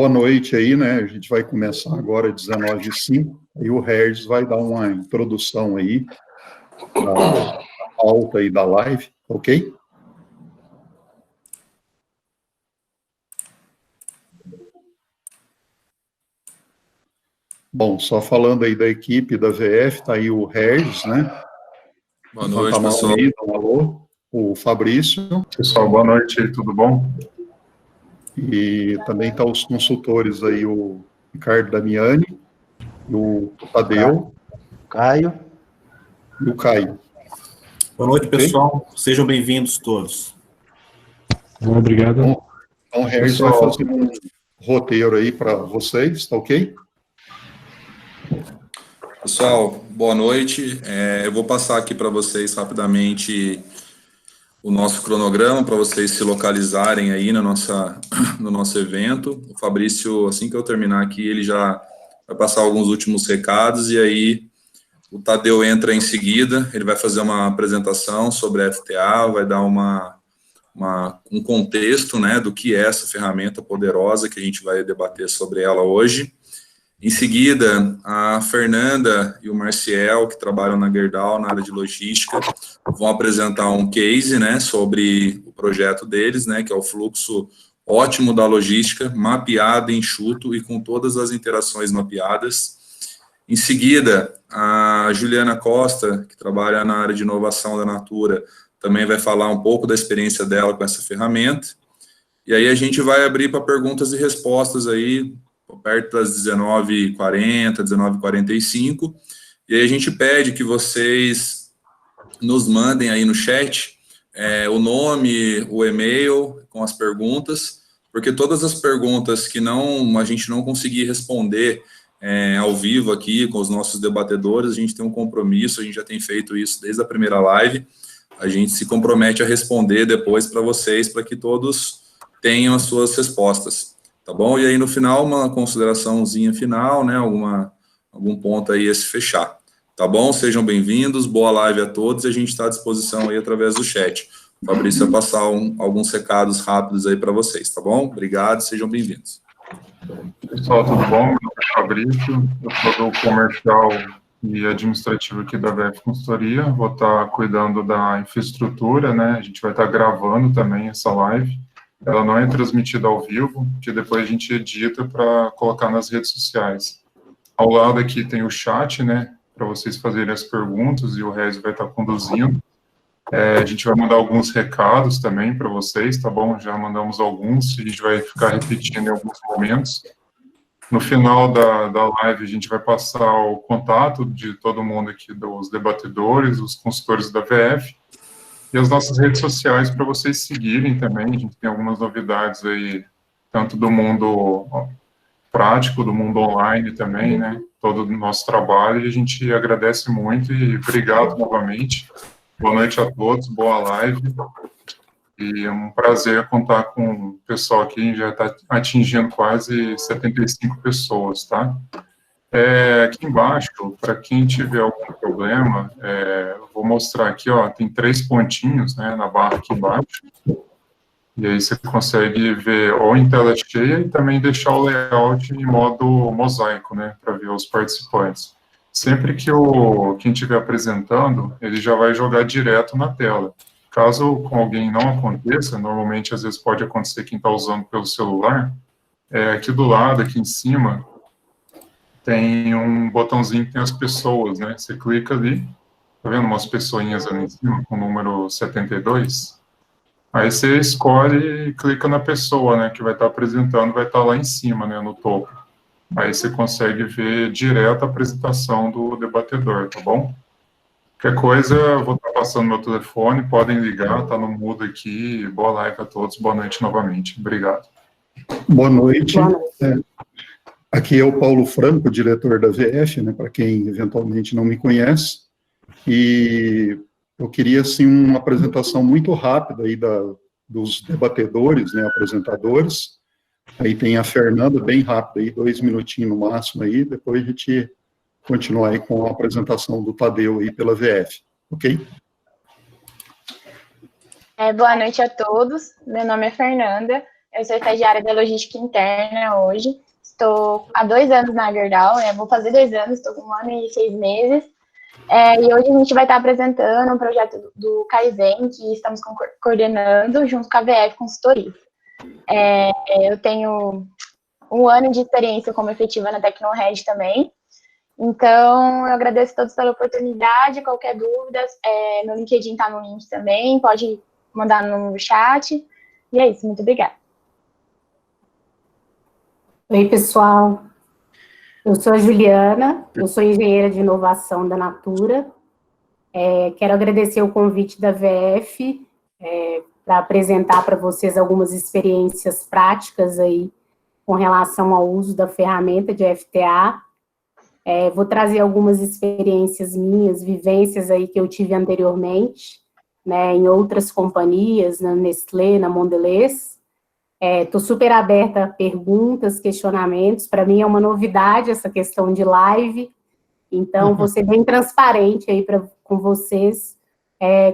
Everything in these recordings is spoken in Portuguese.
boa noite aí, né? A gente vai começar agora às 19h05, aí o Regis vai dar uma introdução aí da pauta aí da live, ok? Bom, só falando aí da equipe da VF, tá aí o Regis, né? Boa noite, pessoal. Aí, um alô, o Fabrício. Pessoal, boa noite aí, tudo bom? E também tá os consultores aí, o Ricardo Damiani, o Tadeu. Caio. E o Caio. Boa noite, pessoal. Sejam bem-vindos todos. Bom, obrigado. Bom, então, o Regis vai fazer um roteiro aí para vocês, tá ok? Pessoal, boa noite. Eu vou passar aqui para vocês rapidamente o nosso cronograma, para vocês se localizarem aí no nosso evento. O Fabrício, assim que eu terminar aqui, ele já vai passar alguns últimos recados, e aí o Tadeu entra em seguida, ele vai fazer uma apresentação sobre a FTA, vai dar um contexto, né, do que é essa ferramenta poderosa que a gente vai debater sobre ela hoje. Em seguida, a Fernanda e o Marciel, que trabalham na Gerdau, na área de logística, vão apresentar um case, né, sobre o projeto deles, né, que é o fluxo ótimo da logística, mapeado, enxuto e com todas as interações mapeadas. Em seguida, a Juliana Costa, que trabalha na área de inovação da Natura, também vai falar um pouco da experiência dela com essa ferramenta. E aí a gente vai abrir para perguntas e respostas aí, perto das 19h40, 19h45, e aí a gente pede que vocês nos mandem aí no chat o nome, o e-mail com as perguntas, porque todas as perguntas que a gente não conseguir responder ao vivo aqui com os nossos debatedores, a gente tem um compromisso, a gente já tem feito isso desde a primeira live, a gente se compromete a responder depois para vocês, para que todos tenham as suas respostas. Tá bom? E aí, no final, uma consideraçãozinha final, né? Algum ponto aí a se fechar. Tá bom? Sejam bem-vindos, boa live a todos, e a gente está à disposição aí através do chat. O Fabrício vai passar alguns recados rápidos aí para vocês, tá bom? Obrigado, sejam bem-vindos. Pessoal, tudo bom? Meu nome é Fabrício, eu sou do comercial e administrativo aqui da VF Consultoria, vou estar cuidando da infraestrutura, né? A gente vai estar gravando também essa live. Ela não é transmitida ao vivo, que depois a gente edita para colocar nas redes sociais. Ao lado aqui tem o chat, né, para vocês fazerem as perguntas, e o Regis vai estar conduzindo. A gente vai mandar alguns recados também para vocês, tá bom? Já mandamos alguns, a gente vai ficar repetindo em alguns momentos. No final da live, a gente vai passar o contato de todo mundo aqui, dos debatedores, os consultores da VF, e as nossas redes sociais para vocês seguirem também. A gente tem algumas novidades aí, tanto do mundo prático, do mundo online também, né? Todo o nosso trabalho, e a gente agradece muito e obrigado novamente. Boa noite a todos, boa live. E é um prazer contar com o pessoal aqui, já está atingindo quase 75 pessoas, tá? Aqui embaixo, para quem tiver algum problema, eu vou mostrar aqui, ó, tem 3 pontinhos, né, na barra aqui embaixo, e aí você consegue ver ou em tela cheia e também deixar o layout em modo mosaico, né, para ver os participantes. Sempre que quem estiver apresentando, ele já vai jogar direto na tela. Caso com alguém não aconteça, normalmente às vezes pode acontecer quem está usando pelo celular, aqui do lado, aqui em cima, tem um botãozinho que tem as pessoas, né? Você clica ali, tá vendo umas pessoinhas ali em cima, com o número 72? Aí você escolhe e clica na pessoa, né, que vai estar apresentando, vai estar lá em cima, né, no topo. Aí você consegue ver direto a apresentação do debatedor, tá bom? Qualquer coisa, eu vou estar passando meu telefone, podem ligar, tá no mudo aqui. Boa live a todos, boa noite novamente. Obrigado. Boa noite. Aqui é o Paulo Franco, diretor da VF, né, para quem eventualmente não me conhece, e eu queria, assim, uma apresentação muito rápida aí dos debatedores, né, apresentadores. Aí tem a Fernanda, bem rápida aí, 2 minutinhos no máximo aí, depois a gente continua aí com a apresentação do Tadeu aí pela VF, ok? Boa noite a todos, meu nome é Fernanda, Eu sou estagiária da logística interna hoje. Estou há 2 anos na Gerdau, vou fazer 2 anos, estou com 1 ano e 6 meses. E hoje a gente vai estar apresentando um projeto do Kaizen, que estamos coordenando junto com a VF Consultoria. Eu tenho 1 ano de experiência como efetiva na Tecnored também. Então, eu agradeço a todos pela oportunidade. Qualquer dúvida, meu LinkedIn está no link também, pode mandar no chat. E é isso, muito obrigada. Oi, pessoal. Eu sou a Juliana, eu sou engenheira de inovação da Natura. Quero agradecer o convite da VF para apresentar para vocês algumas experiências práticas aí com relação ao uso da ferramenta de FTA. Vou trazer algumas experiências minhas, vivências aí que eu tive anteriormente, né, em outras companhias, na Nestlé, na Mondelez. Estou super aberta a perguntas, questionamentos. Para mim é uma novidade essa questão de live, então vou ser bem transparente aí com vocês.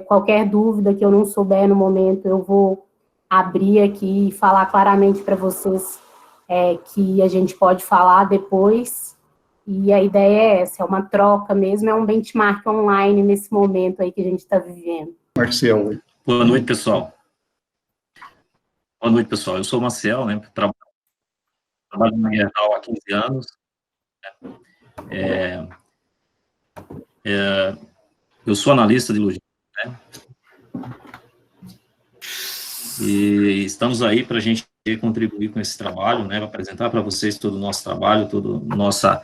Qualquer dúvida que eu não souber no momento, eu vou abrir aqui e falar claramente para vocês que a gente pode falar depois. E a ideia é essa, é uma troca mesmo, é um benchmark online nesse momento aí que a gente está vivendo. Marcelo. Boa noite, pessoal. Boa noite, pessoal. Eu sou o Marcel, né? Trabalho na Gerdau há 15 anos. Eu sou analista de logística, né? E estamos aí para a gente contribuir com esse trabalho, né? Apresentar para vocês todo o nosso trabalho, toda nossa...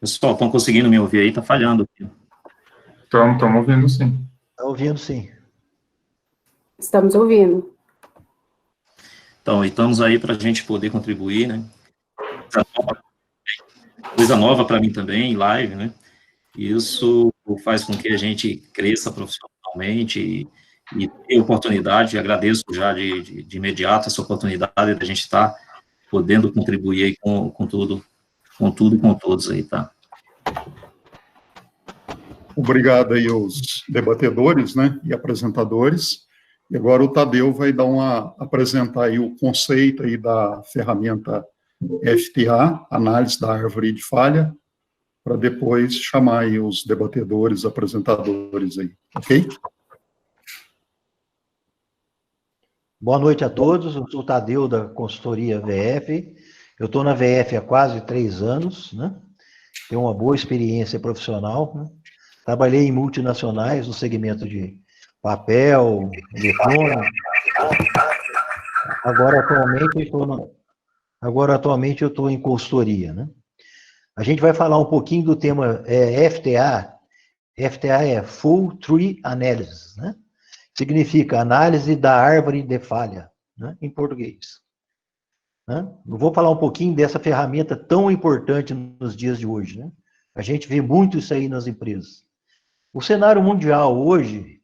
Pessoal, estão conseguindo me ouvir aí? Está falhando aqui. Estamos ouvindo, sim. Está ouvindo, sim. Estamos ouvindo. Então, estamos aí para a gente poder contribuir, né? Coisa nova para mim também, live, né? Isso faz com que a gente cresça profissionalmente e tenha oportunidade. Agradeço já de imediato essa oportunidade da gente estar podendo contribuir aí com tudo e com todos aí, tá? Obrigado aí aos debatedores, né, e apresentadores. E agora o Tadeu vai apresentar aí o conceito aí da ferramenta FTA, análise da árvore de falha, para depois chamar aí os debatedores, apresentadores aí, ok? Boa noite a todos, eu sou o Tadeu da consultoria VF, eu estou na VF há quase 3 anos, né? Tenho uma boa experiência profissional, né? Trabalhei em multinacionais no segmento de papel, eletrônico. Agora atualmente eu estou em consultoria, né? A gente vai falar um pouquinho do tema FTA. FTA é Full Tree Analysis, né? Significa análise da árvore de falha, né? Em português. Né? Eu vou falar um pouquinho dessa ferramenta tão importante nos dias de hoje, né? A gente vê muito isso aí nas empresas. O cenário mundial hoje,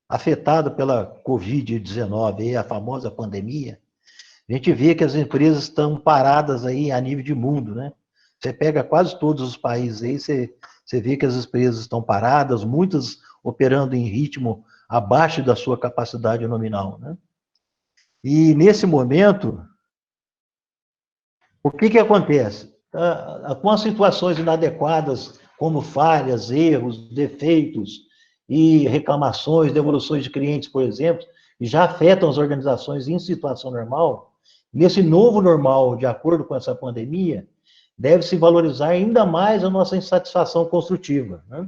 afetado pela Covid-19, a famosa pandemia, a gente vê que as empresas estão paradas aí a nível de mundo, né? Você pega quase todos os países aí, você vê que as empresas estão paradas, muitas operando em ritmo abaixo da sua capacidade nominal, né? E nesse momento, o que acontece? Com as situações inadequadas, como falhas, erros, defeitos e reclamações, devoluções de clientes, por exemplo, já afetam as organizações em situação normal. Nesse novo normal, de acordo com essa pandemia, deve-se valorizar ainda mais a nossa insatisfação construtiva, né?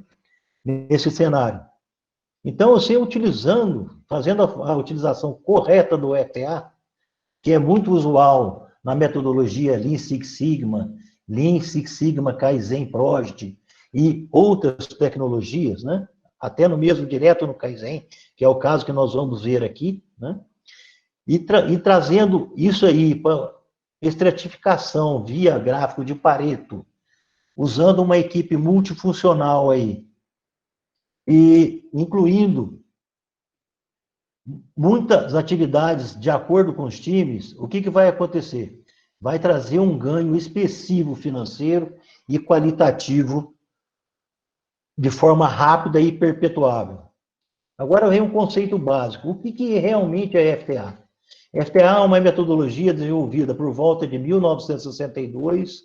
Nesse cenário. Então, você fazendo a utilização correta do FTA, que é muito usual na metodologia Lean Six Sigma, Kaizen Project e outras tecnologias, né? Até no mesmo direto no Kaizen, que é o caso que nós vamos ver aqui, né? E trazendo isso aí para estratificação via gráfico de Pareto, usando uma equipe multifuncional aí, e incluindo muitas atividades de acordo com os times, o que vai acontecer? Vai trazer um ganho expressivo financeiro e qualitativo de forma rápida e perpetuável. Agora vem um conceito básico. O que realmente é FTA? FTA é uma metodologia desenvolvida por volta de 1962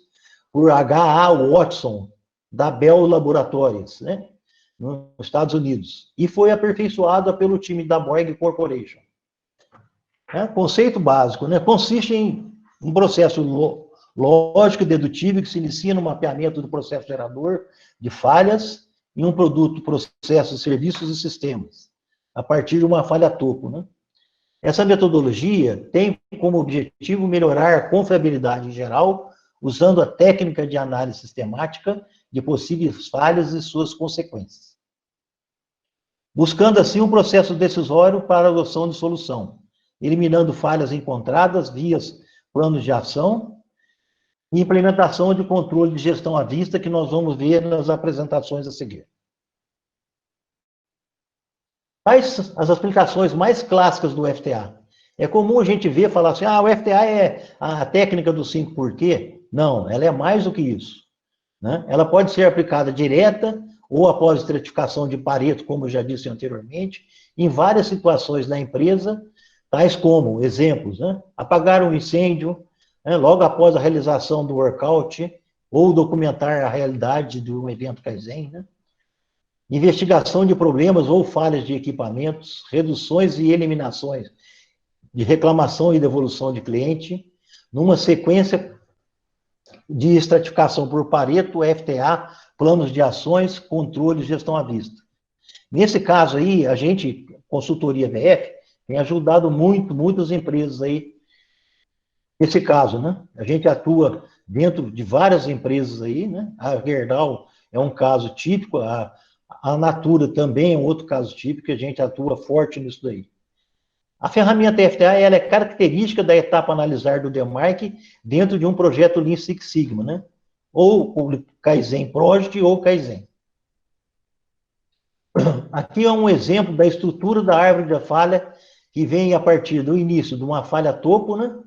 por H.A. Watson, da Bell Laboratories, né, nos Estados Unidos, e foi aperfeiçoada pelo time da Boeing Corporation. Conceito básico, né, consiste em um processo lógico e dedutivo que se inicia no mapeamento do processo gerador de falhas em um produto, processo, serviços e sistemas, a partir de uma falha topo, né? Essa metodologia tem como objetivo melhorar a confiabilidade em geral, usando a técnica de análise sistemática de possíveis falhas e suas consequências. Buscando, assim, um processo decisório para a adoção de solução, eliminando falhas encontradas via planos de ação e implementação de controle de gestão à vista, que nós vamos ver nas apresentações a seguir. Quais as aplicações mais clássicas do FTA? É comum a gente ver falar assim, o FTA é a técnica do 5 porquê. Não, ela é mais do que isso, né? Ela pode ser aplicada direta ou após estratificação de Pareto, como eu já disse anteriormente, em várias situações da empresa, tais como, exemplos, né? Apagar um incêndio, né, logo após a realização do workout, ou documentar a realidade de um evento Kaizen, né? Investigação de problemas ou falhas de equipamentos, reduções e eliminações de reclamação e devolução de cliente, numa sequência de estratificação por Pareto, FTA, planos de ações, controle e gestão à vista. Nesse caso aí, a gente, consultoria VF, tem ajudado muitas empresas aí, nesse caso, né? A gente atua dentro de várias empresas aí, né? A Gerdau é um caso típico, a Natura também é um outro caso típico, a gente atua forte nisso daí. A ferramenta FTA, ela é característica da etapa analisar do DMARC dentro de um projeto Lean Six Sigma, né? Ou o Kaizen Project ou Kaizen. Aqui é um exemplo da estrutura da árvore da falha, que vem a partir do início de uma falha topo, né?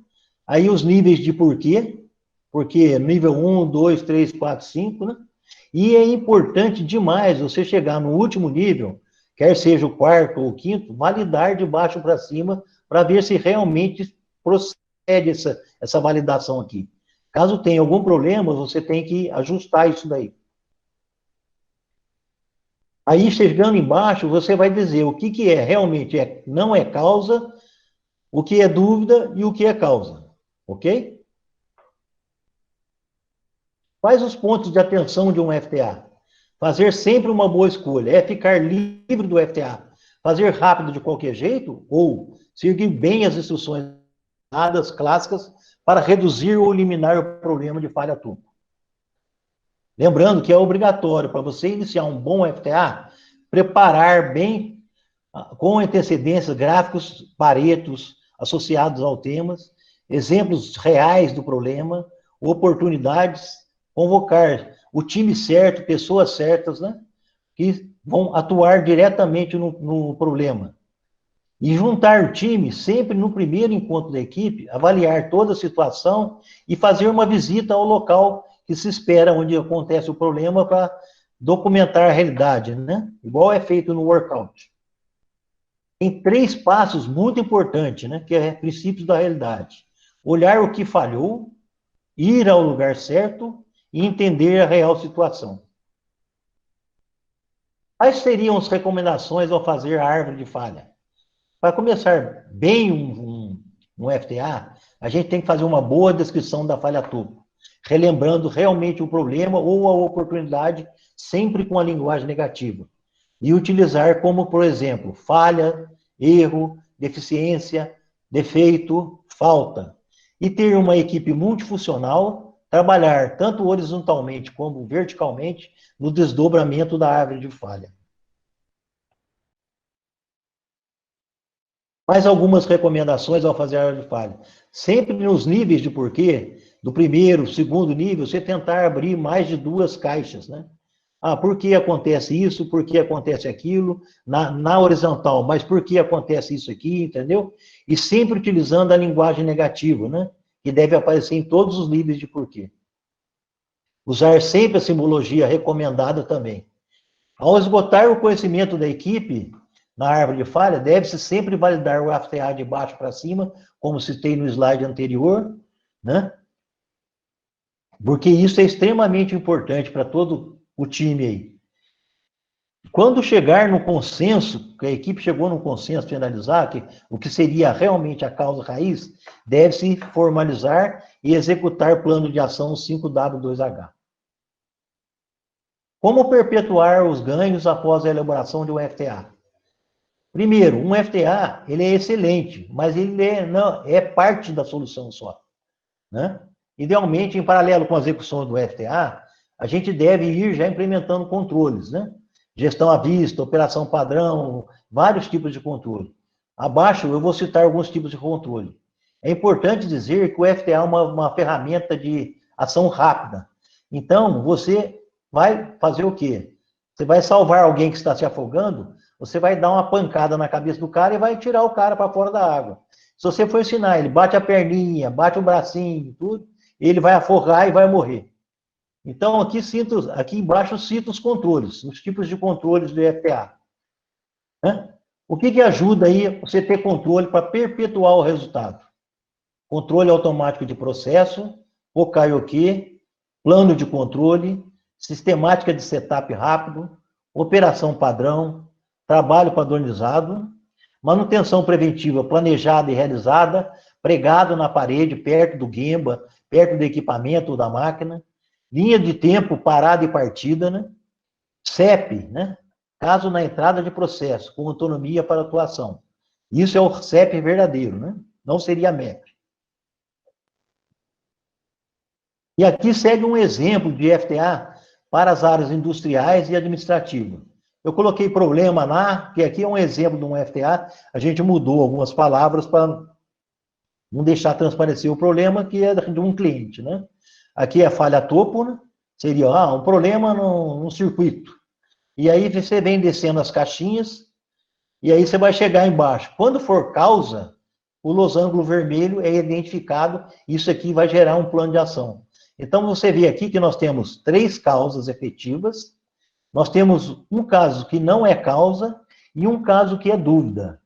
Aí os níveis de porquê, porque nível 1, 2, 3, 4, 5, né? E é importante demais você chegar no último nível, quer seja o quarto ou o quinto, validar de baixo para cima, para ver se realmente procede essa validação aqui. Caso tenha algum problema, você tem que ajustar isso daí. Aí, chegando embaixo, você vai dizer o que é realmente não é causa, o que é dúvida e o que é causa. Ok? Quais os pontos de atenção de um FTA? Fazer sempre uma boa escolha. É ficar livre do FTA. Fazer rápido de qualquer jeito? Ou seguir bem as instruções dadas clássicas para reduzir ou eliminar o problema de falha topo. Lembrando que é obrigatório para você iniciar um bom FTA, preparar bem, com antecedência, gráficos, paretos associados ao tema, exemplos reais do problema, oportunidades, convocar o time certo, pessoas certas, né, que vão atuar diretamente no problema. E juntar o time sempre no primeiro encontro da equipe, avaliar toda a situação e fazer uma visita ao local que se espera onde acontece o problema para documentar a realidade, né? Igual é feito no workout. Tem 3 passos muito importantes, né? Que é princípios da realidade. Olhar o que falhou, ir ao lugar certo e entender a real situação. Quais seriam as recomendações ao fazer a árvore de falha? Para começar bem um FTA, a gente tem que fazer uma boa descrição da falha topo, relembrando realmente o problema ou a oportunidade, sempre com a linguagem negativa. E utilizar como, por exemplo, falha, erro, deficiência, defeito, falta. E ter uma equipe multifuncional, trabalhar tanto horizontalmente como verticalmente no desdobramento da árvore de falha. Mais algumas recomendações ao fazer a árvore de falha. Sempre nos níveis de porquê, do primeiro, segundo nível, você tentar abrir mais de 2 caixas, né? Por que acontece isso? Por que acontece aquilo? Na horizontal, mas por que acontece isso aqui, entendeu? E sempre utilizando a linguagem negativa, né? Que deve aparecer em todos os níveis de porquê. Usar sempre a simbologia recomendada também. Ao esgotar o conhecimento da equipe, na árvore de falha, deve-se sempre validar o FTA de baixo para cima, como citei no slide anterior, né? Porque isso é extremamente importante para todo o time aí. Quando chegar no consenso, que a equipe chegou no consenso de analisar o que seria realmente a causa raiz, deve-se formalizar e executar plano de ação 5W2H. Como perpetuar os ganhos após a elaboração de um FTA? Primeiro, um FTA, ele é excelente, mas ele é parte da solução só, né? Idealmente, em paralelo com a execução do FTA, a gente deve ir já implementando controles, né? Gestão à vista, operação padrão, vários tipos de controle. Abaixo, eu vou citar alguns tipos de controle. É importante dizer que o FTA é uma ferramenta de ação rápida. Então, você vai fazer o quê? Você vai salvar alguém que está se afogando, você vai dar uma pancada na cabeça do cara e vai tirar o cara para fora da água. Se você for ensinar, ele bate a perninha, bate o bracinho, tudo, ele vai afogar e vai morrer. Então, aqui embaixo cito os controles, os tipos de controles do FTA. Né? O que ajuda aí você ter controle para perpetuar o resultado? Controle automático de processo, OKIOQ, plano de controle, sistemática de setup rápido, operação padrão, trabalho padronizado, manutenção preventiva planejada e realizada, pregado na parede, perto do Gemba, perto do equipamento ou da máquina, linha de tempo parada e partida, né? CEP, né? Caso na entrada de processo, com autonomia para atuação. Isso é o CEP verdadeiro, né? Não seria MEP. E aqui segue um exemplo de FTA para as áreas industriais e administrativas. Eu coloquei problema lá, que aqui é um exemplo de um FTA, a gente mudou algumas palavras para não deixar transparecer o problema, que é de um cliente, né? Aqui é falha topo, né? Seria um problema no circuito. E aí você vem descendo as caixinhas, e aí você vai chegar embaixo. Quando for causa, o losango vermelho é identificado, isso aqui vai gerar um plano de ação. Então, você vê aqui que nós temos 3 causas efetivas, nós temos um caso que não é causa e um caso que é dúvida.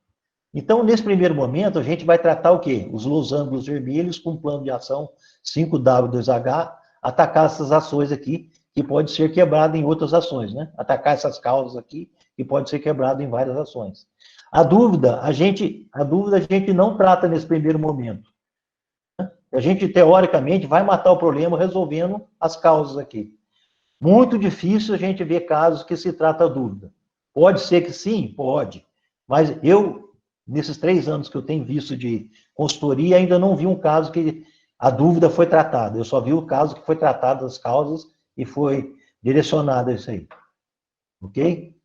Então, nesse primeiro momento, a gente vai tratar o quê? Os losangos vermelhos com plano de ação 5W2H, atacar essas ações aqui, que pode ser quebrado em outras ações, né? Atacar essas causas aqui, que pode ser quebrado em várias ações. A dúvida a gente não trata nesse primeiro momento. A gente, teoricamente, vai matar o problema resolvendo as causas aqui. Muito difícil a gente ver casos que se trata dúvida. Pode ser que sim? Pode. Mas eu, nesses 3 anos que eu tenho visto de consultoria, ainda não vi um caso que a dúvida foi tratada. Eu só vi o caso que foi tratado as causas e foi direcionado a isso aí. Ok?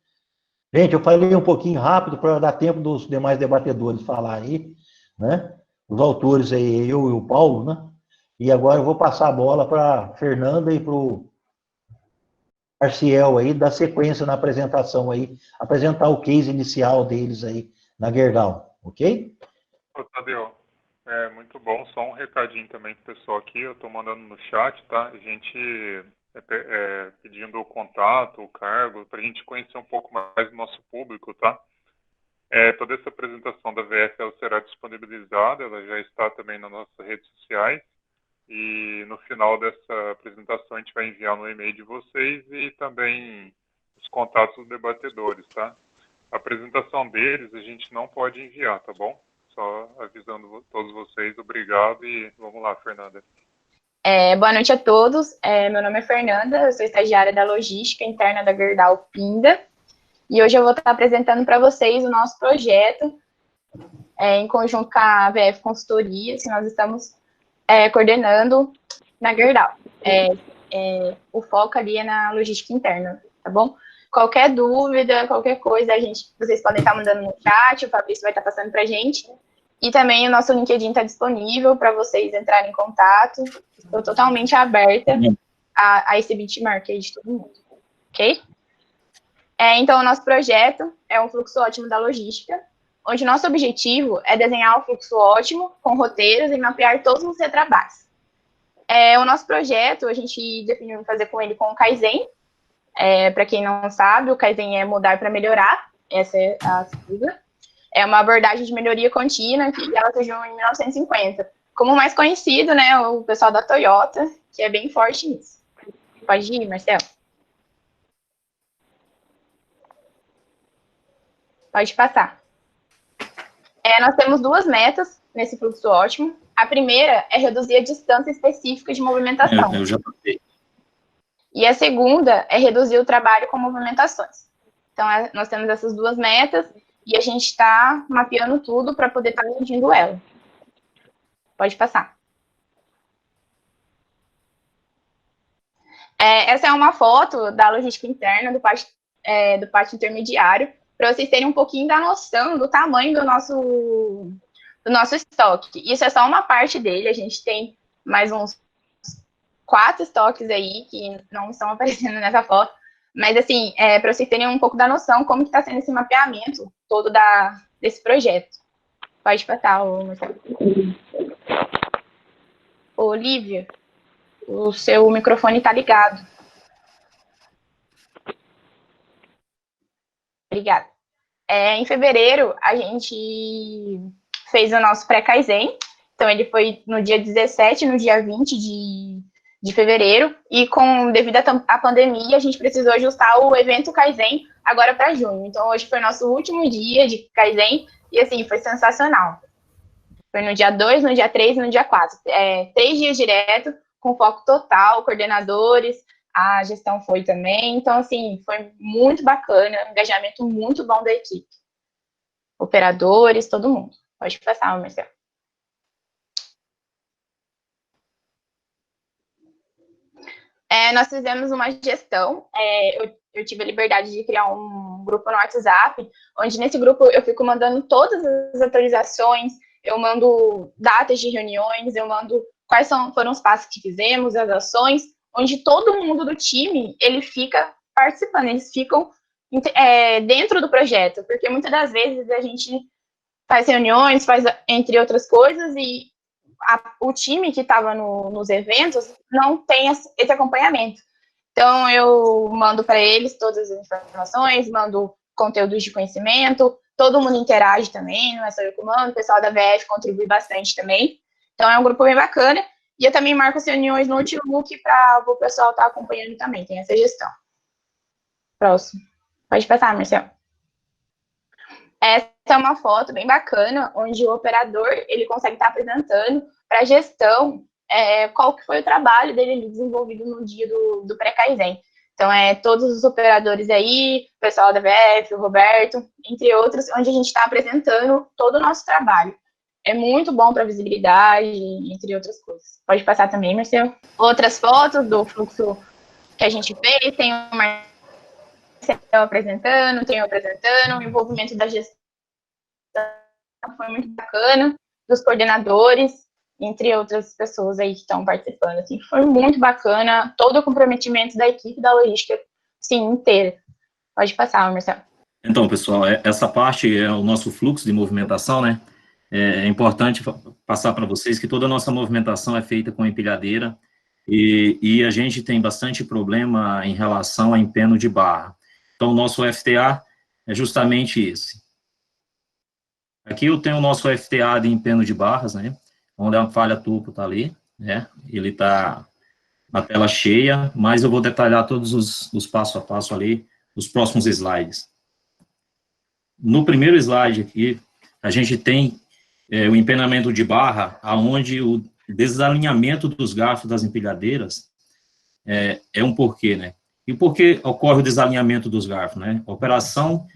Gente, eu falei um pouquinho rápido para dar tempo dos demais debatedores falar aí, né? Os autores aí, eu e o Paulo, né? E agora eu vou passar a bola para a Fernanda e para o Marciel aí, dar sequência na apresentação aí, apresentar o case inicial deles aí na Gerdau, ok? Ô, Tadeu, muito bom. Só um recadinho também pro pessoal aqui, eu estou mandando no chat, tá? A gente pedindo o contato, o cargo, para a gente conhecer um pouco mais do nosso público, tá? Toda essa apresentação da VF ela será disponibilizada, ela já está também nas nossas redes sociais, e no final dessa apresentação a gente vai enviar no e-mail de vocês e também os contatos dos debatedores, tá? A apresentação deles a gente não pode enviar, tá bom? Só avisando todos vocês, obrigado e vamos lá, Fernanda. Boa noite a todos, meu nome é Fernanda, eu sou estagiária da Logística Interna da Gerdau Pinda, e hoje eu vou estar apresentando para vocês o nosso projeto, em conjunto com a VF Consultoria, que nós estamos coordenando na Gerdau. O foco ali é na logística interna, tá bom? Qualquer dúvida, qualquer coisa, vocês podem estar mandando no chat, o Fabrício vai estar passando para a gente. E também o nosso LinkedIn está disponível para vocês entrarem em contato. Estou totalmente aberta a esse benchmark aí de todo mundo, ok? Então, o nosso projeto é um fluxo ótimo da logística, onde nosso objetivo é desenhar um fluxo ótimo, com roteiros e mapear todos os retrabalhos. O nosso projeto, a gente definiu fazer com ele com o Kaizen. Para quem não sabe, o Kaizen é mudar para melhorar. essa é a sigla. É uma abordagem de melhoria contínua, que ela surgiu em 1950. Como mais conhecido, né, o pessoal da Toyota, que é bem forte nisso. Pode ir, Marcelo? Pode passar. Nós temos 2 metas nesse fluxo ótimo. A primeira é reduzir a distância específica de movimentação. Eu já passei. E a segunda é reduzir o trabalho com movimentações. Então, nós temos essas 2 metas e a gente está mapeando tudo para poder estar atingindo ela. Pode passar. Essa é uma foto da logística interna do pátio intermediário, para vocês terem um pouquinho da noção do tamanho do nosso estoque. Isso é só uma parte dele, a gente tem mais uns 4 estoques aí que não estão aparecendo nessa foto, mas assim, para vocês terem um pouco da noção como que está sendo esse mapeamento todo desse projeto. Pode passar, Marcelo. Olivia, o seu microfone está ligado. Obrigada. Em fevereiro, a gente fez o nosso pré-Kaizen. Então, ele foi no dia 17 e no dia 20 de fevereiro. E, devido à pandemia, a gente precisou ajustar o evento Kaizen agora para junho. Então, hoje foi nosso último dia de Kaizen. E, assim, foi sensacional. Foi no dia 2, no dia 3 e no dia 4. 3 dias direto, com foco total, coordenadores, a gestão foi também. Então, assim, foi muito bacana, um engajamento muito bom da equipe. Operadores, todo mundo. Pode passar, Marcelo. Nós fizemos uma gestão, eu tive a liberdade de criar um grupo no WhatsApp, onde nesse grupo eu fico mandando todas as atualizações, eu mando datas de reuniões, eu mando quais foram os passos que fizemos, as ações, onde todo mundo do time, ele fica participando, eles ficam dentro do projeto, porque muitas das vezes a gente faz reuniões, faz entre outras coisas, e o time que estava nos eventos não tem esse acompanhamento. Então, eu mando para eles todas as informações, mando conteúdos de conhecimento, todo mundo interage também, não é só eu que mando, o pessoal da VF contribui bastante também. Então, é um grupo bem bacana. E eu também marco as reuniões no Outlook para o pessoal estar acompanhando também, tem essa gestão. Próximo. Pode passar, Marcelo. Essa é uma foto bem bacana, onde o operador ele consegue estar apresentando para a gestão qual que foi o trabalho dele desenvolvido no dia do pré-Kaizen. Então, todos os operadores aí, o pessoal da VF, o Roberto, entre outros, onde a gente está apresentando todo o nosso trabalho. É muito bom para visibilidade, entre outras coisas. Pode passar também, Marcelo. Outras fotos do fluxo que a gente fez, tem o Marcelo apresentando, tem eu apresentando, o envolvimento da gestão foi muito bacana, dos coordenadores, entre outras pessoas aí que estão participando. Assim, foi muito bacana, todo o comprometimento da equipe da logística, sim, inteira. Pode passar, Marcelo. Então, pessoal, essa parte é o nosso fluxo de movimentação, né? É importante passar para vocês que toda a nossa movimentação é feita com empilhadeira e a gente tem bastante problema em relação a empeno de barra. Então, o nosso FTA é justamente esse. Aqui eu tenho o nosso FTA de empeno de barras, né? Onde a falha tubo está ali, né? Ele está na tela cheia, mas eu vou detalhar todos os passo a passo ali nos próximos slides. No primeiro slide aqui, a gente tem o empenamento de barra, onde o desalinhamento dos garfos das empilhadeiras é um porquê, né? E por que ocorre o desalinhamento dos garfos, né? A operação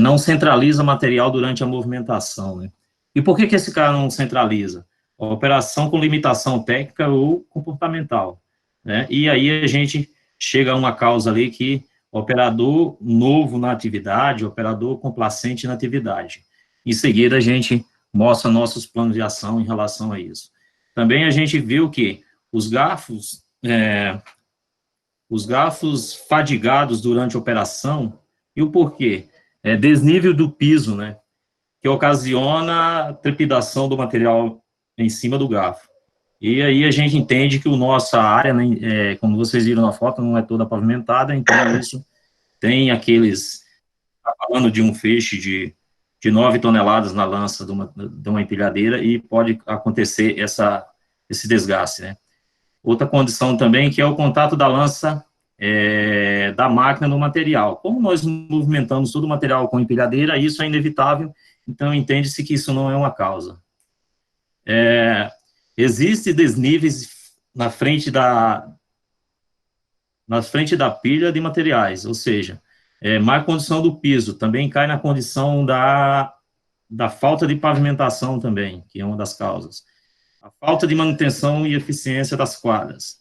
não centraliza material durante a movimentação, né? E por que esse cara não centraliza? A operação com limitação técnica ou comportamental, né? E aí a gente chega a uma causa ali que operador novo na atividade, operador complacente na atividade. Em seguida, a gente mostra nossos planos de ação em relação a isso. Também a gente viu que os garfos fadigados durante a operação, e o porquê? Desnível do piso, né? Que ocasiona a trepidação do material em cima do garfo. E aí a gente entende que a nossa área, né, como vocês viram na foto, não é toda pavimentada, então isso tem aqueles falando de um feixe de 9 toneladas na lança de uma empilhadeira e pode acontecer esse desgaste, né? Outra condição também que é o contato da lança da máquina no material. Como nós movimentamos todo o material com empilhadeira, isso é inevitável, então entende-se que isso não é uma causa. Existem desníveis na frente da pilha de materiais, ou seja, má condição do piso, também cai na condição da falta de pavimentação também, que é uma das causas. A falta de manutenção e eficiência das quadras.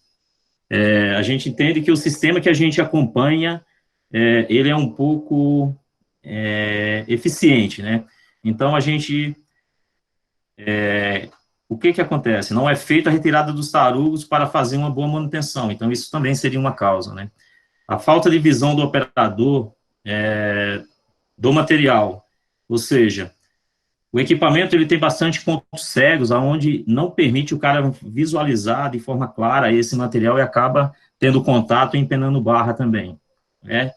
A gente entende que o sistema que a gente acompanha, ele é um pouco eficiente, né? Então, a gente... o que acontece? Não é feita a retirada dos tarugos para fazer uma boa manutenção, então isso também seria uma causa, né? A falta de visão do operador do material, ou seja, o equipamento ele tem bastante pontos cegos, aonde não permite o cara visualizar de forma clara esse material e acaba tendo contato e empenando barra também, né?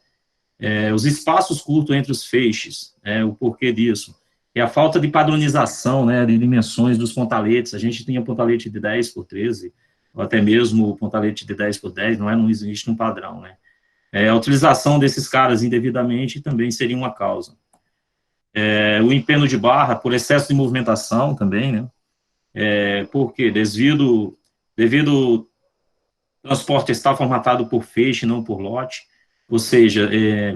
Os espaços curtos entre os feixes, o porquê disso? É a falta de padronização, né, de dimensões dos pontaletes. A gente tinha pontalete de 10 por 13, ou até mesmo o pontalete de 10 por 10, não existe um padrão, né? A utilização desses caras indevidamente também seria uma causa. O empeno de barra por excesso de movimentação também, né? Porque devido o transporte estar formatado por feixe, não por lote, ou seja,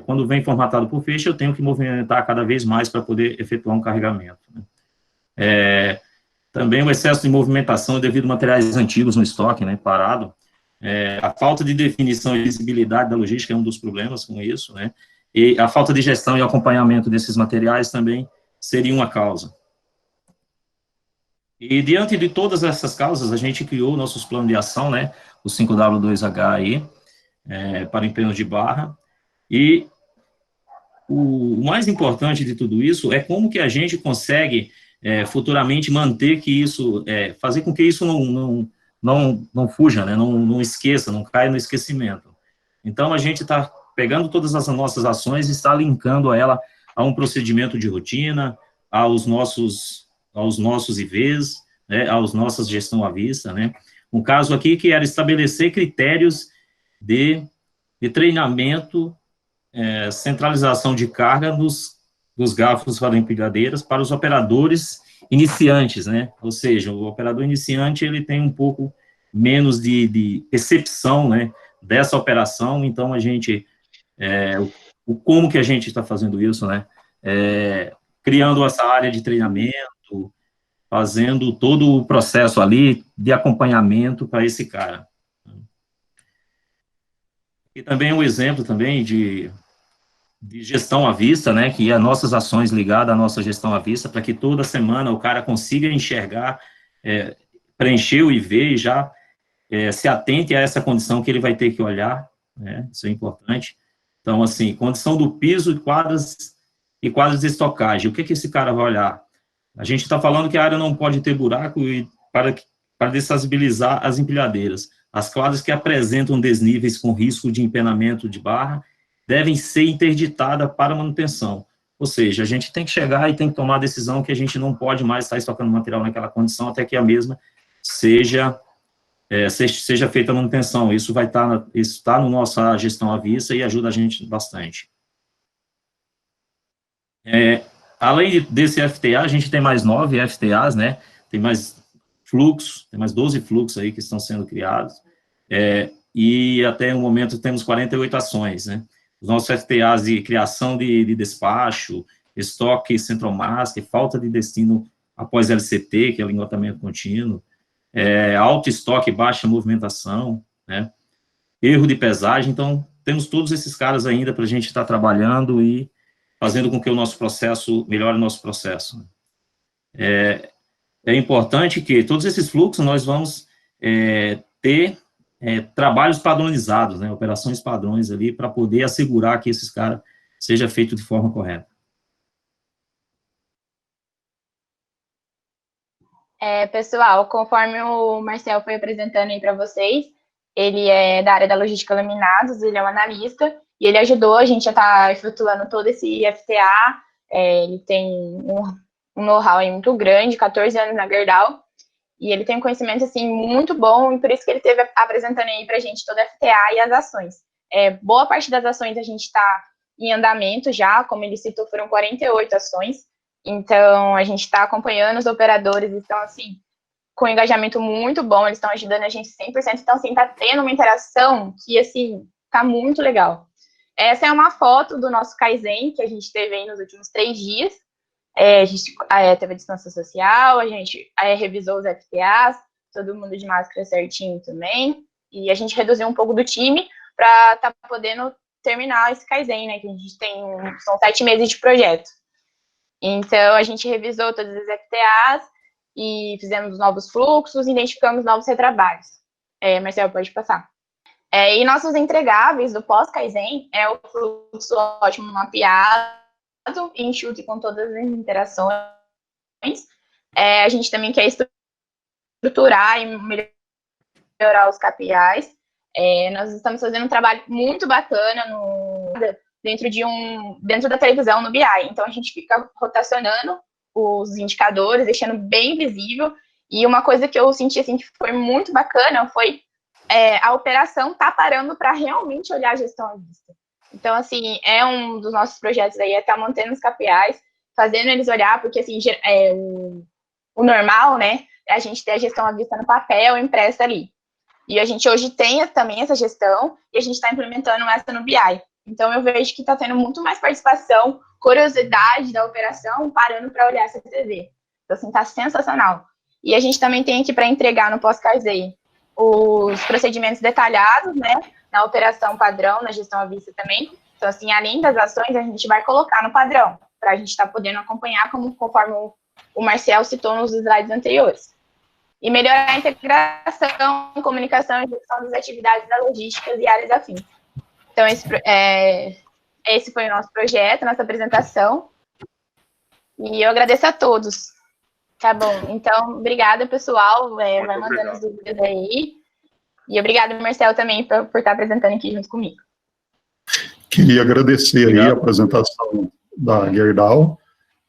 quando vem formatado por feixe, eu tenho que movimentar cada vez mais para poder efetuar um carregamento, né? Também o excesso de movimentação devido a materiais antigos no estoque, né, parado. A falta de definição e visibilidade da logística é um dos problemas com isso, né? E a falta de gestão e acompanhamento desses materiais também seria uma causa. E diante de todas essas causas, a gente criou nossos planos de ação, né, o 5W2H aí, para empeno de barra, e o mais importante de tudo isso é como que a gente consegue futuramente manter que isso, fazer com que isso não fuja, né, não esqueça, não caia no esquecimento. Então, a gente está pegando todas as nossas ações e está linkando ela a um procedimento de rotina, aos nossos IVs, né, aos nossas gestão à vista, né. Um caso aqui que era estabelecer critérios de treinamento, centralização de carga dos garfos para empilhadeiras para os operadores iniciantes, né? Ou seja, o operador iniciante, ele tem um pouco menos de percepção, né, dessa operação, então a gente, como que a gente está fazendo isso, né? Criando essa área de treinamento, fazendo todo o processo ali de acompanhamento para esse cara. E também um exemplo também de gestão à vista, né, que é nossas ações ligadas à nossa gestão à vista, para que toda semana o cara consiga enxergar, preencher o IV e já se atente a essa condição que ele vai ter que olhar, né, isso é importante. Então, assim, condição do piso e quadras de estocagem, o que esse cara vai olhar? A gente está falando que a área não pode ter buraco para desestabilizar as empilhadeiras. As quadras que apresentam desníveis com risco de empenamento de barra devem ser interditadas para manutenção. Ou seja, a gente tem que chegar e tem que tomar a decisão que a gente não pode mais estar estocando material naquela condição até que a mesma seja feita a manutenção. Isso vai estar, isso está na nossa gestão à vista e ajuda a gente bastante. Além desse FTA, a gente tem mais 9 FTAs, né? Tem mais fluxos, tem mais 12 fluxos aí que estão sendo criados, e até o momento temos 48 ações, né? Os nossos FTAs de criação de despacho, estoque centromaster, falta de destino após LCT, que é o lingotamento contínuo, alto estoque, baixa movimentação, né? Erro de pesagem, então temos todos esses caras ainda para a gente estar trabalhando e fazendo com que o nosso processo, melhore o nosso processo. É importante que todos esses fluxos nós vamos ter trabalhos padronizados, né, operações padrões ali, para poder assegurar que esses caras seja feito de forma correta. Pessoal, conforme o Marcel foi apresentando aí para vocês, ele é da área da logística laminados, ele é um analista, e ele ajudou a gente a estar estruturando todo esse FTA. Ele tem um know-how muito grande, 14 anos na Gerdau, e ele tem um conhecimento, assim, muito bom, e por isso que ele esteve apresentando aí pra gente toda a FTA e as ações. Boa parte das ações a gente está em andamento já, como ele citou, foram 48 ações, então a gente está acompanhando os operadores, então, assim, com um engajamento muito bom, eles estão ajudando a gente 100%, então, assim, tá tendo uma interação que, assim, tá muito legal. Essa é uma foto do nosso Kaizen, que a gente teve aí nos últimos 3 dias. A gente teve a distância social, a gente revisou os FTAs, todo mundo de máscara certinho também, e a gente reduziu um pouco do time para estar podendo terminar esse Kaizen, né, que a gente são 7 meses de projeto. Então, a gente revisou todas as FTAs e fizemos novos fluxos, identificamos novos retrabalhos. Marcelo, pode passar. E nossos entregáveis do pós-Kaizen é o fluxo ótimo mapeado, enxuto com todas as interações. A gente também quer estruturar e melhorar os KPIs. Nós estamos fazendo um trabalho muito bacana dentro da televisão no BI. Então, a gente fica rotacionando os indicadores, deixando bem visível. E uma coisa que eu senti assim, que foi muito bacana foi a operação tá parando para realmente olhar a gestão à vista. Então, assim, um dos nossos projetos aí tá mantendo os KPIs, fazendo eles olhar, porque, assim, o normal, né, é a gente ter a gestão à vista no papel, impressa ali. E a gente hoje tem também essa gestão, e a gente está implementando essa no BI. Então, eu vejo que está tendo muito mais participação, curiosidade da operação, parando para olhar essa TV. Então, assim, tá sensacional. E a gente também tem aqui para entregar no pós-Kaizen os procedimentos detalhados, né, na operação padrão, na gestão à vista também. Então, assim, além das ações, a gente vai colocar no padrão, para a gente estar podendo acompanhar, conforme o Marcel citou nos slides anteriores. E melhorar a integração, comunicação e gestão das atividades da logística e áreas afins. Então, esse foi o nosso projeto, nossa apresentação. E eu agradeço a todos. Tá bom, então, obrigada, pessoal. Vai mandando as dúvidas aí. E obrigada, Marcel, também, por estar apresentando aqui junto comigo. Queria agradecer aí a apresentação da Gerdau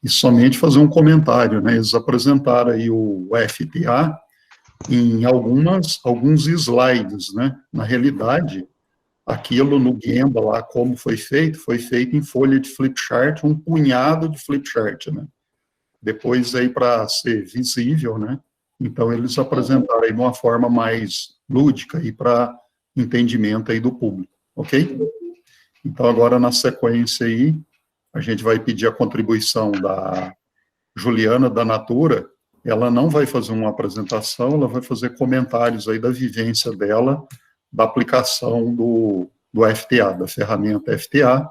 e somente fazer um comentário, né? Eles apresentaram aí o FTA em alguns slides, né? Na realidade, aquilo no Gemba lá, como foi feito em folha de flipchart, um punhado de flipchart, né? Depois aí para ser visível, né? Então eles apresentaram aí de uma forma mais lúdica e para entendimento aí do público, ok? Então agora na sequência aí, a gente vai pedir a contribuição da Juliana da Natura. Ela não vai fazer uma apresentação, ela vai fazer comentários aí da vivência dela, da aplicação do FTA, da ferramenta FTA,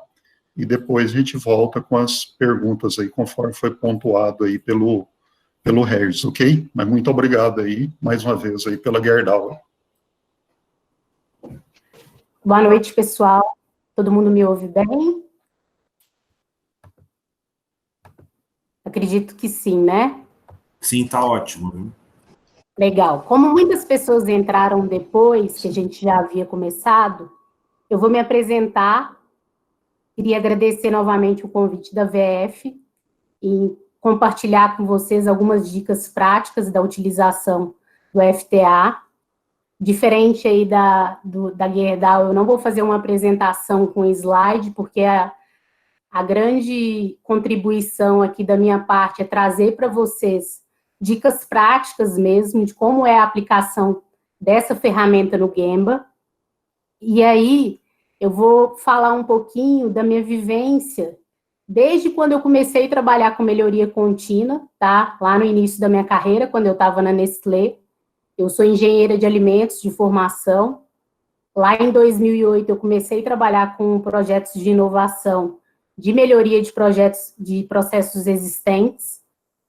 e depois a gente volta com as perguntas aí, conforme foi pontuado aí pelo Regis, ok? Mas muito obrigado aí, mais uma vez aí, pela Gerdau. Boa noite, pessoal. Todo mundo me ouve bem? Acredito que sim, né? Sim, tá ótimo. Legal. Como muitas pessoas entraram depois, que a gente já havia começado, eu vou me apresentar. Queria agradecer novamente o convite da VF e compartilhar com vocês algumas dicas práticas da utilização do FTA. Diferente aí da Gerdau, eu não vou fazer uma apresentação com slide, porque a grande contribuição aqui da minha parte é trazer para vocês dicas práticas mesmo, de como é a aplicação dessa ferramenta no Gemba. E aí, eu vou falar um pouquinho da minha vivência, desde quando eu comecei a trabalhar com melhoria contínua, tá? Lá no início da minha carreira, quando eu estava na Nestlé. Eu sou engenheira de alimentos de formação. Lá em 2008, eu comecei a trabalhar com projetos de inovação, de melhoria de processos existentes,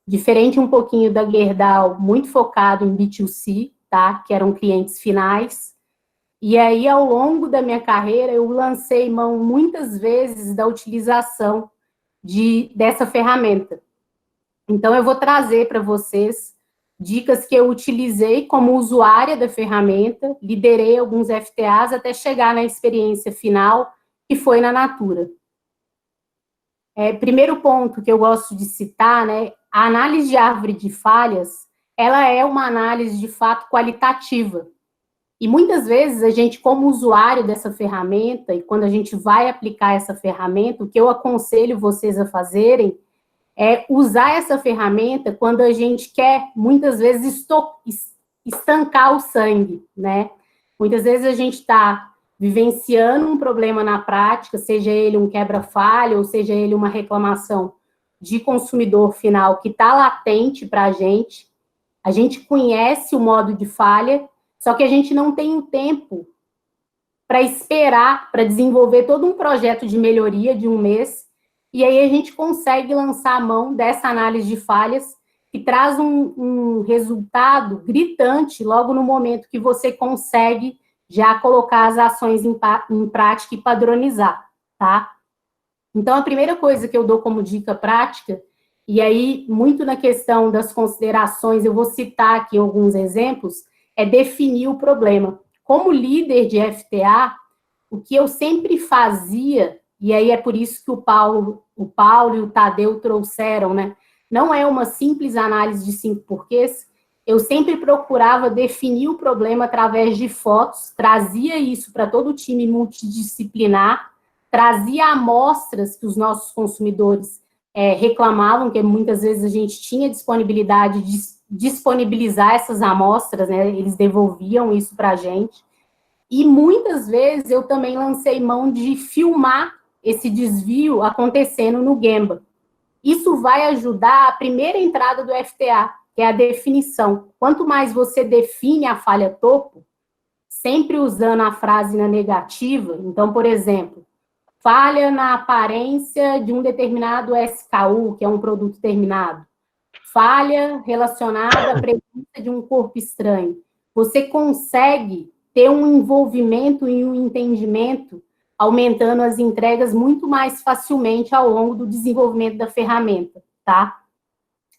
diferente um pouquinho da Gerdau, muito focado em B2C, tá? Que eram clientes finais. E aí, ao longo da minha carreira, eu lancei mão muitas vezes da utilização dessa ferramenta. Então, eu vou trazer para vocês dicas que eu utilizei como usuária da ferramenta, liderei alguns FTAs até chegar na experiência final, que foi na Natura. Primeiro ponto que eu gosto de citar, né, a análise de árvore de falhas, ela é uma análise, de fato, qualitativa. E muitas vezes a gente, como usuário dessa ferramenta, e quando a gente vai aplicar essa ferramenta, o que eu aconselho vocês a fazerem é usar essa ferramenta quando a gente quer, muitas vezes, estancar o sangue, né? Muitas vezes a gente está vivenciando um problema na prática, seja ele um quebra-falha, ou seja ele uma reclamação de consumidor final que está latente para a gente conhece o modo de falha, só que a gente não tem o tempo para esperar, para desenvolver todo um projeto de melhoria de um mês, e aí a gente consegue lançar a mão dessa análise de falhas, que traz um resultado gritante logo no momento que você consegue já colocar as ações em prática e padronizar, tá? Então, a primeira coisa que eu dou como dica prática, e aí, muito na questão das considerações, eu vou citar aqui alguns exemplos, é definir o problema. Como líder de FTA, o que eu sempre fazia, e aí é por isso que o Paulo e o Tadeu trouxeram, né? Não é uma simples análise de 5 porquês, eu sempre procurava definir o problema através de fotos, trazia isso para todo o time multidisciplinar, trazia amostras que os nossos consumidores reclamavam, que muitas vezes a gente tinha disponibilidade de disponibilizar essas amostras, né? Eles devolviam isso para a gente. E muitas vezes eu também lancei mão de filmar esse desvio acontecendo no Gemba. Isso vai ajudar a primeira entrada do FTA, que é a definição. Quanto mais você define a falha topo, sempre usando a frase na negativa, então, por exemplo, falha na aparência de um determinado SKU, que é um produto terminado. Falha relacionada à presença de um corpo estranho. Você consegue ter um envolvimento e um entendimento, aumentando as entregas muito mais facilmente ao longo do desenvolvimento da ferramenta, tá?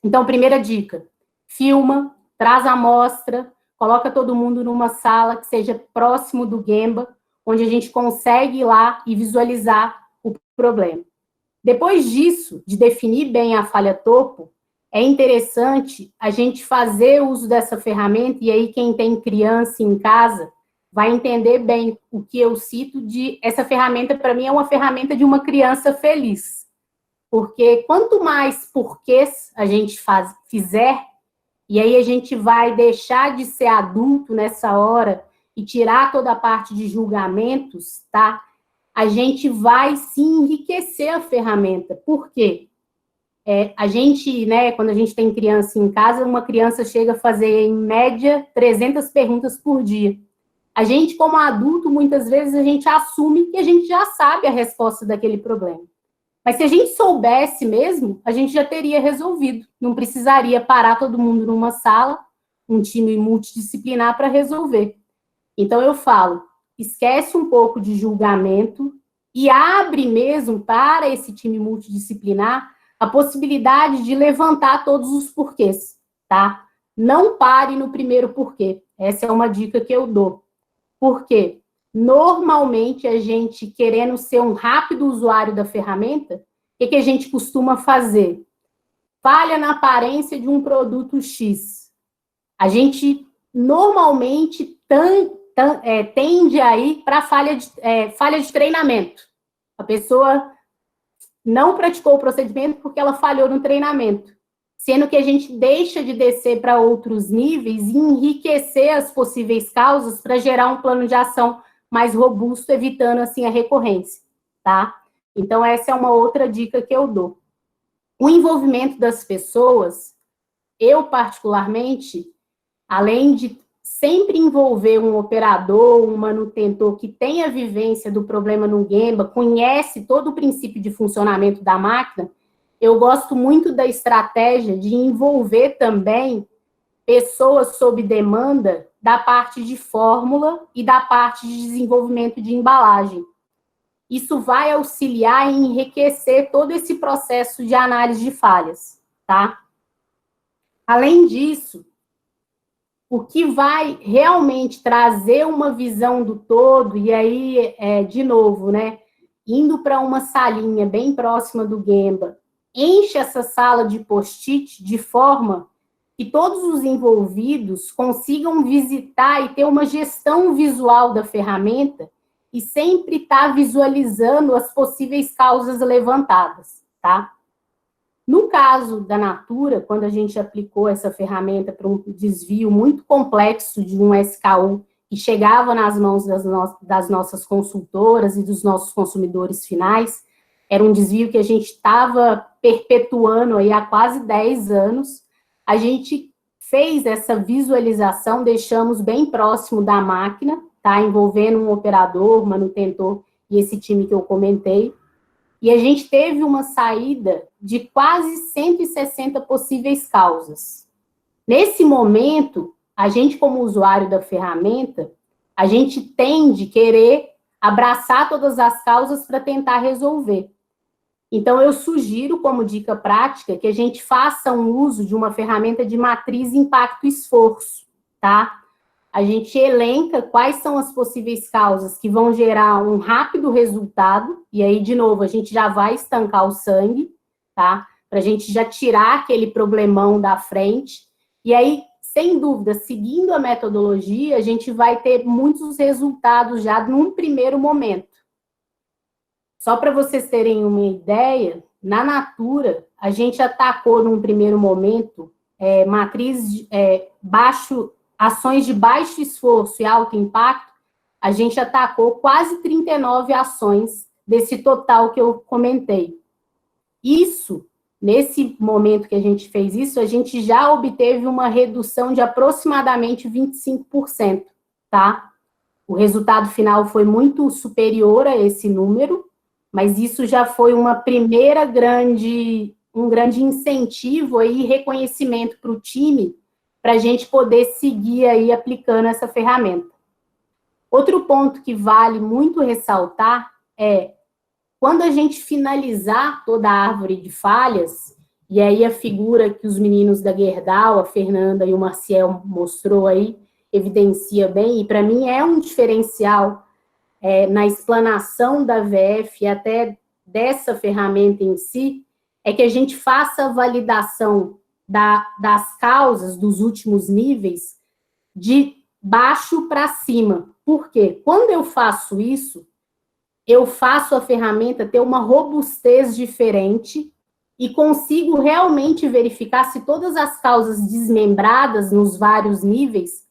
Então, primeira dica, filma, traz a amostra, coloca todo mundo numa sala que seja próximo do Gemba, onde a gente consegue ir lá e visualizar o problema. Depois disso, de definir bem a falha topo, é interessante a gente fazer uso dessa ferramenta, e aí quem tem criança em casa vai entender bem o que eu cito de... Essa ferramenta, para mim, é uma ferramenta de uma criança feliz. Porque quanto mais porquês a gente fizer, e aí a gente vai deixar de ser adulto nessa hora e tirar toda a parte de julgamentos, tá? A gente vai se enriquecer a ferramenta. Por quê? A gente, né, quando a gente tem criança em casa, uma criança chega a fazer, em média, 300 perguntas por dia. A gente, como adulto, muitas vezes a gente assume que a gente já sabe a resposta daquele problema. Mas se a gente soubesse mesmo, a gente já teria resolvido. Não precisaria parar todo mundo numa sala, um time multidisciplinar para resolver. Então, eu falo, esquece um pouco de julgamento e abre mesmo para esse time multidisciplinar a possibilidade de levantar todos os porquês, tá? Não pare no primeiro porquê. Essa é uma dica que eu dou. Por quê? Normalmente, a gente, querendo ser um rápido usuário da ferramenta, o que a gente costuma fazer? Falha na aparência de um produto X. A gente, normalmente, tende a ir para falha de treinamento. A pessoa não praticou o procedimento porque ela falhou no treinamento, sendo que a gente deixa de descer para outros níveis e enriquecer as possíveis causas para gerar um plano de ação mais robusto, evitando, assim, a recorrência, tá? Então, essa é uma outra dica que eu dou. O envolvimento das pessoas, eu, particularmente, além de sempre envolver um operador, um manutentor que tenha vivência do problema no Gemba, conhece todo o princípio de funcionamento da máquina, eu gosto muito da estratégia de envolver também pessoas sob demanda da parte de fórmula e da parte de desenvolvimento de embalagem. Isso vai auxiliar em enriquecer todo esse processo de análise de falhas, tá? Além disso, o que vai realmente trazer uma visão do todo, e aí, de novo, né, indo para uma salinha bem próxima do Gemba, enche essa sala de post-it de forma que todos os envolvidos consigam visitar e ter uma gestão visual da ferramenta e sempre estar visualizando as possíveis causas levantadas, tá? No caso da Natura, quando a gente aplicou essa ferramenta para um desvio muito complexo de um SKU que chegava nas mãos das nossas consultoras e dos nossos consumidores finais, era um desvio que a gente estava perpetuando aí há quase 10 anos, a gente fez essa visualização, deixamos bem próximo da máquina, tá? Envolvendo um operador, manutentor e esse time que eu comentei, e a gente teve uma saída de quase 160 possíveis causas. Nesse momento, a gente, como usuário da ferramenta, a gente tende a querer abraçar todas as causas para tentar resolver. Então, eu sugiro, como dica prática, que a gente faça um uso de uma ferramenta de matriz impacto-esforço, tá? A gente elenca quais são as possíveis causas que vão gerar um rápido resultado, e aí, de novo, a gente já vai estancar o sangue, tá? Para a gente já tirar aquele problemão da frente, e aí, sem dúvida, seguindo a metodologia, a gente vai ter muitos resultados já num primeiro momento. Só para vocês terem uma ideia, na Natura, a gente atacou num primeiro momento ações de baixo esforço e alto impacto, a gente atacou quase 39 ações desse total que eu comentei. Isso, nesse momento que a gente fez isso, a gente já obteve uma redução de aproximadamente 25%, tá? O resultado final foi muito superior a esse número, mas isso já foi um grande incentivo e reconhecimento para o time, para a gente poder seguir aí aplicando essa ferramenta. Outro ponto que vale muito ressaltar é, quando a gente finalizar toda a árvore de falhas, e aí a figura que os meninos da Gerdau, a Fernanda e o Marcial mostrou aí, evidencia bem, e para mim é um diferencial na explanação da VF e até dessa ferramenta em si, é que a gente faça a validação das causas dos últimos níveis de baixo para cima. Por quê? Quando eu faço isso, eu faço a ferramenta ter uma robustez diferente e consigo realmente verificar se todas as causas desmembradas nos vários níveis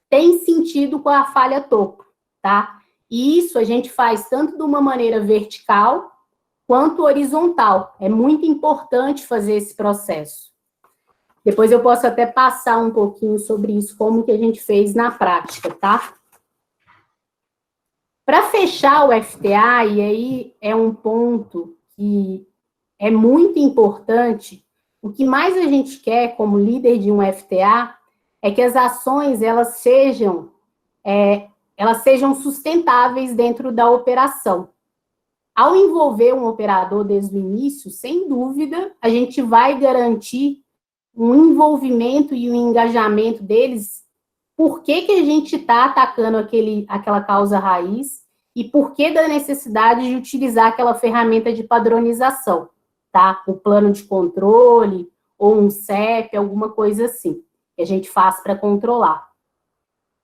têm sentido com a falha topo, tá? E isso a gente faz tanto de uma maneira vertical quanto horizontal. É muito importante fazer esse processo. Depois eu posso até passar um pouquinho sobre isso, como que a gente fez na prática, tá? Para fechar o FTA, e aí é um ponto que é muito importante, o que mais a gente quer como líder de um FTA é que as ações elas sejam sustentáveis dentro da operação. Ao envolver um operador desde o início, sem dúvida, a gente vai garantir um envolvimento e um engajamento deles, por que a gente está atacando aquela causa raiz e por que da necessidade de utilizar aquela ferramenta de padronização, tá? O plano de controle ou um CEP, alguma coisa assim, que a gente faz para controlar.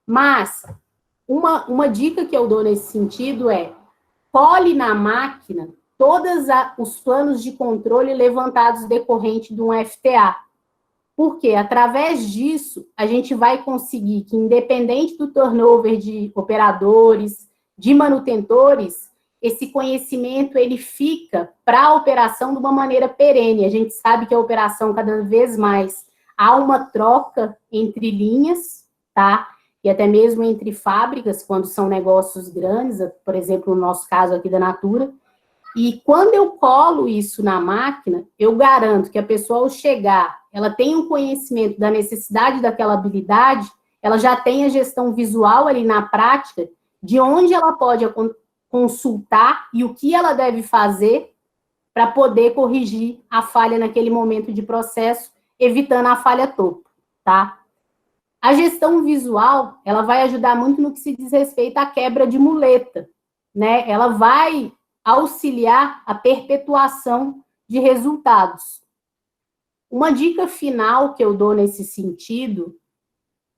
Mas uma dica que eu dou nesse sentido é cole na máquina todos os planos de controle levantados decorrente de um FTA. Porque, através disso, a gente vai conseguir que, independente do turnover de operadores, de manutentores, esse conhecimento, ele fica para a operação de uma maneira perene. A gente sabe que a operação, cada vez mais, há uma troca entre linhas, tá? E até mesmo entre fábricas, quando são negócios grandes, por exemplo, no nosso caso aqui da Natura. E quando eu colo isso na máquina, eu garanto que a pessoa, ao chegar, ela tem um conhecimento da necessidade daquela habilidade, ela já tem a gestão visual ali na prática, de onde ela pode consultar e o que ela deve fazer para poder corrigir a falha naquele momento de processo, evitando a falha topo, tá? A gestão visual, ela vai ajudar muito no que se diz respeito à quebra de muleta, né? Ela vai auxiliar a perpetuação de resultados. Uma dica final que eu dou nesse sentido,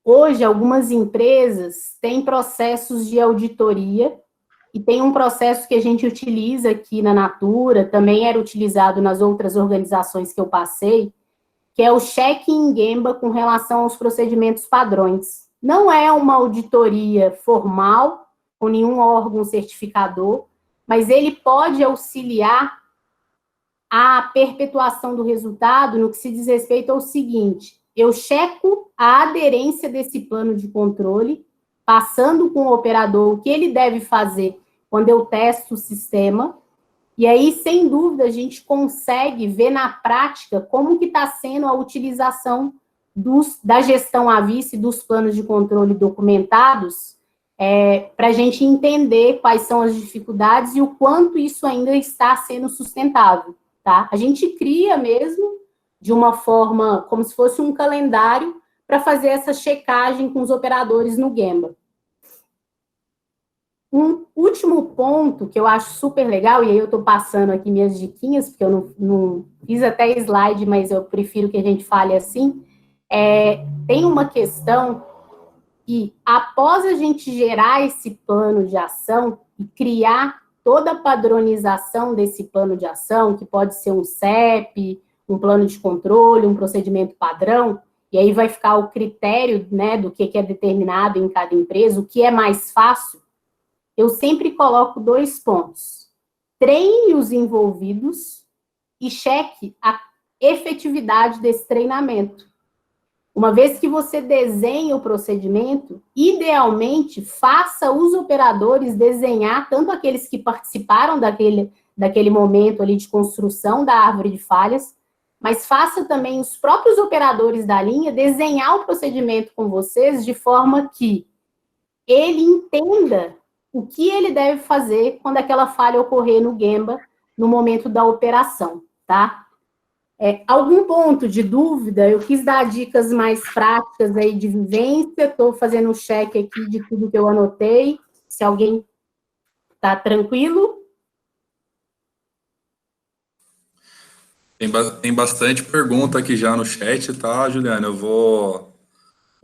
hoje algumas empresas têm processos de auditoria e tem um processo que a gente utiliza aqui na Natura, também era utilizado nas outras organizações que eu passei, que é o check-in Gemba com relação aos procedimentos padrões. Não é uma auditoria formal, com nenhum órgão certificador, mas ele pode auxiliar a perpetuação do resultado no que se diz respeito ao seguinte: eu checo a aderência desse plano de controle, passando com o operador o que ele deve fazer quando eu testo o sistema, e aí, sem dúvida, a gente consegue ver na prática como que está sendo a utilização da gestão à vista e dos planos de controle documentados, para a gente entender quais são as dificuldades e o quanto isso ainda está sendo sustentável. Tá? A gente cria mesmo, de uma forma, como se fosse um calendário, para fazer essa checagem com os operadores no Gemba. Um último ponto que eu acho super legal, e aí eu estou passando aqui minhas diquinhas, porque eu não fiz até slide, mas eu prefiro que a gente fale assim, tem uma questão que, após a gente gerar esse plano de ação e criar toda a padronização desse plano de ação, que pode ser um CEP, um plano de controle, um procedimento padrão, e aí vai ficar o critério, né, do que é determinado em cada empresa, o que é mais fácil, eu sempre coloco 2 pontos. Treine os envolvidos e cheque a efetividade desse treinamento. Uma vez que você desenha o procedimento, idealmente, faça os operadores desenhar, tanto aqueles que participaram daquele momento ali de construção da árvore de falhas, mas faça também os próprios operadores da linha desenhar o procedimento com vocês de forma que ele entenda o que ele deve fazer quando aquela falha ocorrer no Gemba, no momento da operação, tá? Algum ponto de dúvida? Eu quis dar dicas mais práticas aí de vivência, estou fazendo um check aqui de tudo que eu anotei, se alguém está tranquilo. Tem bastante pergunta aqui já no chat, tá, Juliana? Eu vou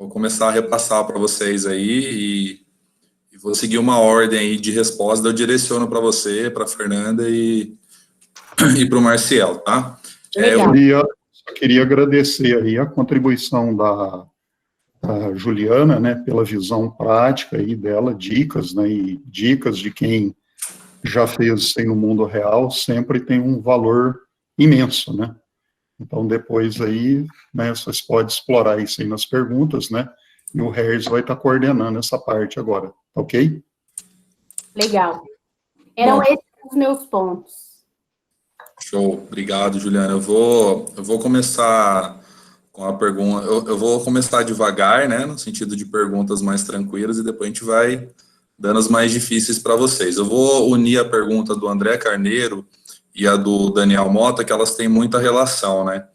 começar a repassar para vocês aí e vou seguir uma ordem aí de resposta, eu direciono para você, para a Fernanda e para o Marcial, tá? Eu só queria agradecer aí a contribuição da Juliana, né, pela visão prática aí dela, dicas, né, e dicas de quem já fez isso aí no mundo real, sempre tem um valor imenso, né? Então, depois aí, né, vocês podem explorar isso aí nas perguntas, né, e o Harris vai estar coordenando essa parte agora, ok? Legal. Eram esses os meus pontos. Show, obrigado, Juliana. Eu vou começar com a pergunta, eu vou começar devagar, né, no sentido de perguntas mais tranquilas, e depois a gente vai dando as mais difíceis para vocês. Eu vou unir a pergunta do André Carneiro e a do Daniel Mota, que elas têm muita relação, né.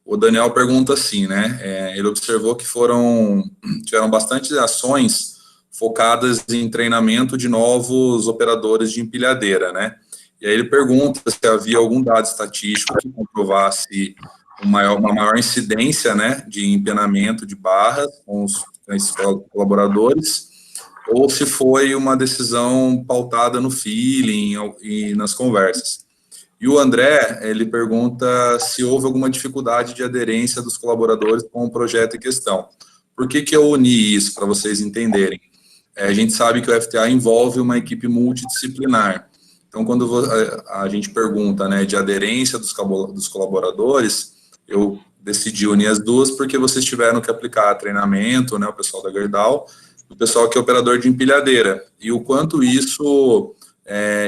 O Daniel pergunta assim, né, ele observou que tiveram bastante ações focadas em treinamento de novos operadores de empilhadeira, né. E aí ele pergunta se havia algum dado estatístico que comprovasse uma maior incidência, né, de empenamento de barras com esses colaboradores, ou se foi uma decisão pautada no feeling e nas conversas. E o André, ele pergunta se houve alguma dificuldade de aderência dos colaboradores com o projeto em questão. Por que eu uni isso, para vocês entenderem? A gente sabe que o FTA envolve uma equipe multidisciplinar. Então, quando a gente pergunta, né, de aderência dos colaboradores, eu decidi unir as duas porque vocês tiveram que aplicar treinamento, né, o pessoal da Gerdau, o pessoal que é operador de empilhadeira, e o quanto isso,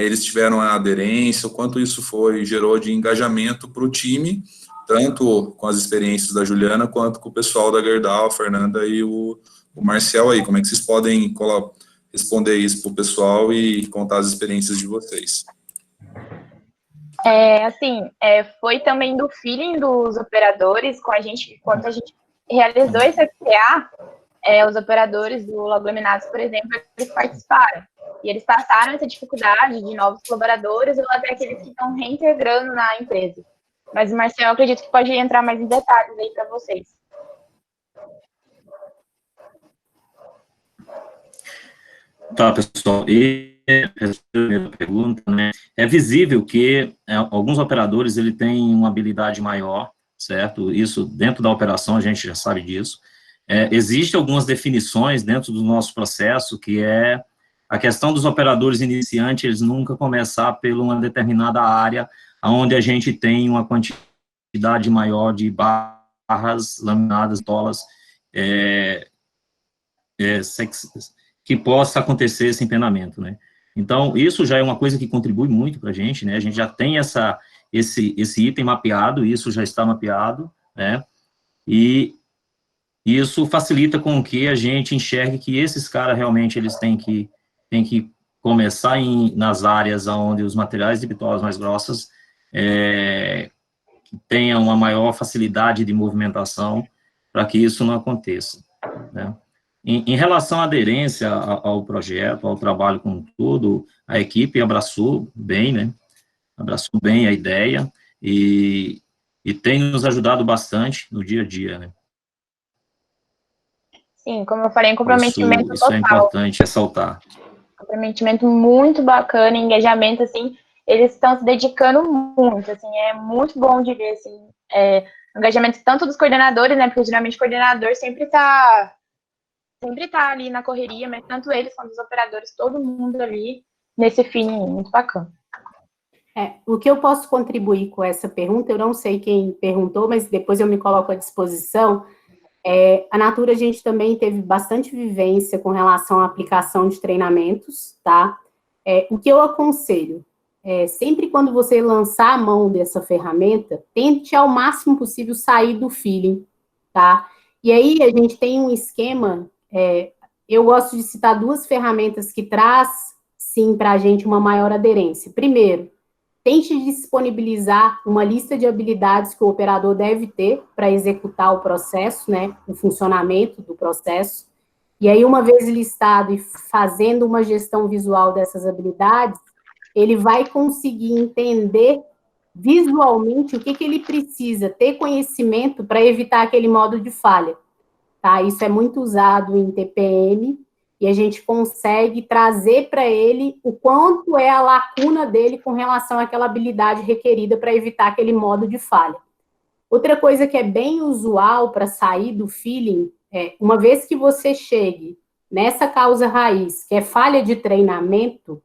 eles tiveram a aderência, o quanto isso gerou de engajamento para o time, tanto com as experiências da Juliana, quanto com o pessoal da Gerdau, a Fernanda e o Marcial aí. Como é que vocês podem responder isso para o pessoal e contar as experiências de vocês? Foi também do feeling dos operadores com a gente, quando a gente realizou esse FTA, os operadores do Lagoa Minatos, por exemplo, eles participaram. E eles passaram essa dificuldade de novos colaboradores ou até aqueles que estão reintegrando na empresa. Mas o Marcel, eu acredito que pode entrar mais em detalhes aí para vocês. Tá, pessoal, e respondendo a pergunta, né, é visível que alguns operadores ele têm uma habilidade maior, certo? Isso dentro da operação a gente já sabe disso. Existem algumas definições dentro do nosso processo, que é a questão dos operadores iniciantes, eles nunca começar por uma determinada área onde a gente tem uma quantidade maior de barras, laminadas, tolas, que possa acontecer esse empenamento, né? Então, isso já é uma coisa que contribui muito para a gente, né? A gente já tem esse item mapeado, isso já está mapeado, né? E isso facilita com que a gente enxergue que esses caras realmente eles têm que começar nas áreas onde os materiais de bitolas mais grossas tenham uma maior facilidade de movimentação para que isso não aconteça, né? Em relação à aderência ao projeto, ao trabalho como tudo, a equipe abraçou bem, né? Abraçou bem a ideia e tem nos ajudado bastante no dia a dia, né? Sim, como eu falei, um comprometimento isso total. É importante ressaltar. Comprometimento muito bacana, engajamento, assim, eles estão se dedicando muito, assim, é muito bom de ver, assim, engajamento tanto dos coordenadores, né, porque geralmente o coordenador sempre tá ali na correria, mas tanto eles quanto os operadores, todo mundo ali nesse feeling muito bacana. O que eu posso contribuir com essa pergunta, eu não sei quem perguntou, mas depois eu me coloco à disposição. A Natura, a gente também teve bastante vivência com relação à aplicação de treinamentos, tá? O que eu aconselho, sempre quando você lançar a mão dessa ferramenta, tente ao máximo possível sair do feeling, tá? E aí a gente tem um esquema, eu gosto de citar 2 ferramentas que traz, sim, para a gente uma maior aderência. Primeiro, tente disponibilizar uma lista de habilidades que o operador deve ter para executar o processo, né, o funcionamento do processo. E aí, uma vez listado e fazendo uma gestão visual dessas habilidades, ele vai conseguir entender visualmente o que ele precisa ter conhecimento para evitar aquele modo de falha. Tá? Isso é muito usado em TPM, e a gente consegue trazer para ele o quanto é a lacuna dele com relação àquela habilidade requerida para evitar aquele modo de falha. Outra coisa que é bem usual para sair do feeling uma vez que você chegue nessa causa raiz, que é falha de treinamento,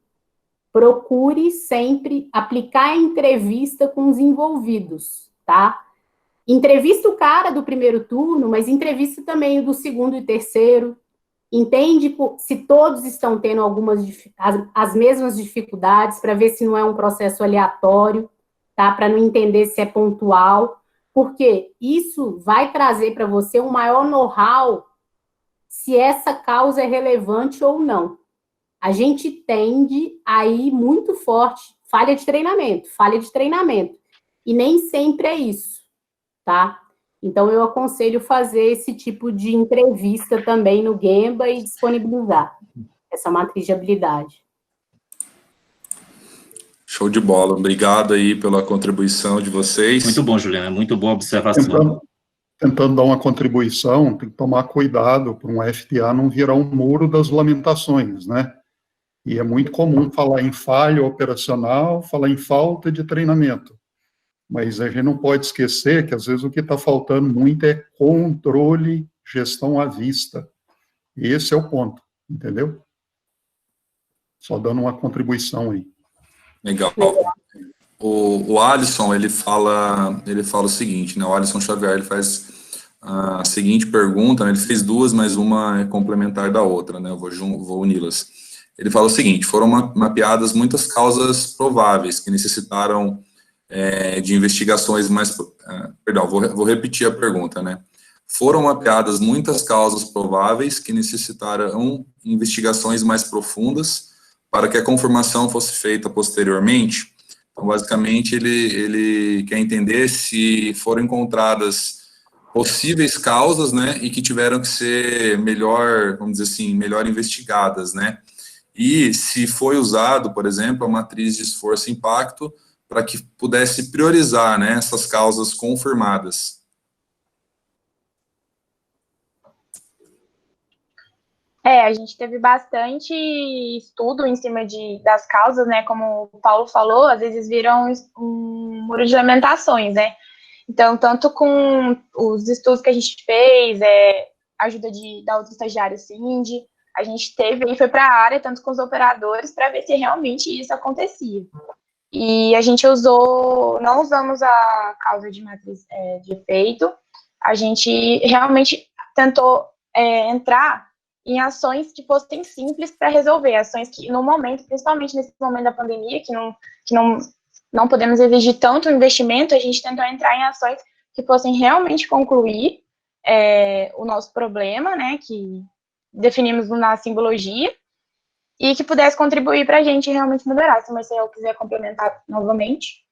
procure sempre aplicar a entrevista com os envolvidos, tá? Entrevista o cara do primeiro turno, mas entrevista também o do segundo e terceiro. Entende se todos estão tendo as mesmas dificuldades, para ver se não é um processo aleatório, tá? Para não entender se é pontual, porque isso vai trazer para você um maior know-how se essa causa é relevante ou não. A gente tende a ir muito forte, falha de treinamento, e nem sempre é isso, tá? Então, eu aconselho fazer esse tipo de entrevista também no Gemba e disponibilizar essa matriz de habilidade. Show de bola. Obrigado aí pela contribuição de vocês. Muito bom, Juliana. Muito boa observação. Tentando dar uma contribuição, tem que tomar cuidado para um FTA não virar um muro das lamentações, né? E é muito comum falar em falha operacional, falar em falta de treinamento. Mas a gente não pode esquecer que, às vezes, o que está faltando muito é controle, gestão à vista. E esse é o ponto, entendeu? Só dando uma contribuição aí. Legal. O Alisson, ele fala o seguinte, né? O Alisson Xavier, ele faz a seguinte pergunta, né? Ele fez 2, mas uma é complementar da outra, né? Eu vou uni-las. Ele fala o seguinte: foram mapeadas muitas causas prováveis que necessitaram de investigações mais... perdão, vou repetir a pergunta, né? Foram mapeadas muitas causas prováveis que necessitaram investigações mais profundas para que a confirmação fosse feita posteriormente. Então, basicamente, ele quer entender se foram encontradas possíveis causas, né, e que tiveram que ser melhor, vamos dizer assim, melhor investigadas, né? e se foi usado, por exemplo, a matriz de esforço e impacto para que pudesse priorizar, né, essas causas confirmadas. A gente teve bastante estudo em cima das causas, né, como o Paulo falou, às vezes viram um muro de lamentações, né, então, tanto com os estudos que a gente fez, ajuda da outra estagiária, Cindy, a gente foi para a área, tanto com os operadores, para ver se realmente isso acontecia. E a gente não usamos a causa de matriz de efeito, a gente realmente tentou entrar em ações que fossem simples para resolver, ações que no momento, principalmente nesse momento da pandemia, que não podemos exigir tanto investimento, a gente tentou entrar em ações que fossem realmente concluir o nosso problema, né, que definimos na simbologia, e que pudesse contribuir para a gente realmente melhorar. Se o Marcelo quiser complementar novamente.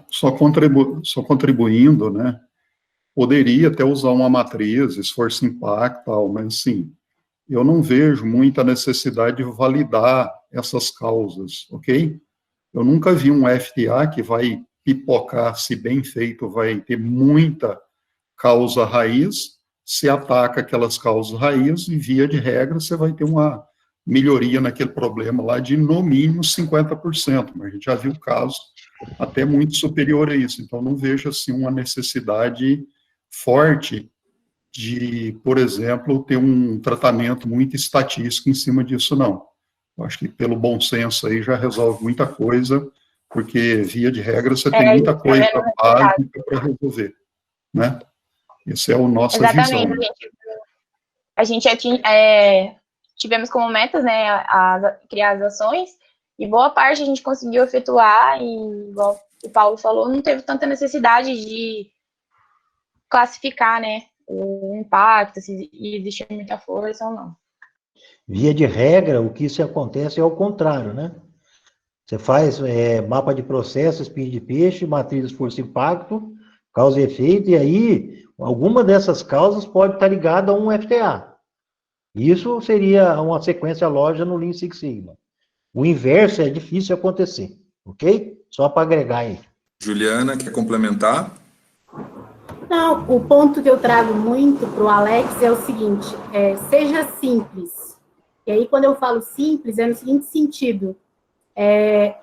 Só contribuindo, né? Poderia até usar uma matriz, esforço impacto, tal, mas assim, eu não vejo muita necessidade de validar essas causas, ok? Eu nunca vi um FTA que vai pipocar, se bem feito, vai ter muita causa raiz, se ataca aquelas causas raiz e, via de regra, você vai ter uma melhoria naquele problema lá de, no mínimo, 50%, mas a gente já viu casos até muito superior a isso, então não vejo, assim, uma necessidade forte de, por exemplo, ter um tratamento muito estatístico em cima disso, não. Eu acho que, pelo bom senso aí, já resolve muita coisa, porque, via de regra, você tem muita coisa básica para resolver, né? Essa é a nossa Exatamente, visão. A gente tivemos como metas, né, criar as ações, e boa parte a gente conseguiu efetuar, e, igual o Paulo falou, não teve tanta necessidade de classificar, né, o impacto, se existe muita força ou não. Via de regra, o que isso acontece é ao contrário, né? Você faz mapa de processo, espinho de peixe, matriz de esforço e impacto, causa e efeito, e aí alguma dessas causas pode estar ligada a um FTA. Isso seria uma sequência lógica no Lean Six Sigma. O inverso é difícil acontecer, ok? Só para agregar aí. Juliana, quer complementar? Não, o ponto que eu trago muito para o Alex é o seguinte, seja simples. E aí, quando eu falo simples, é no seguinte sentido,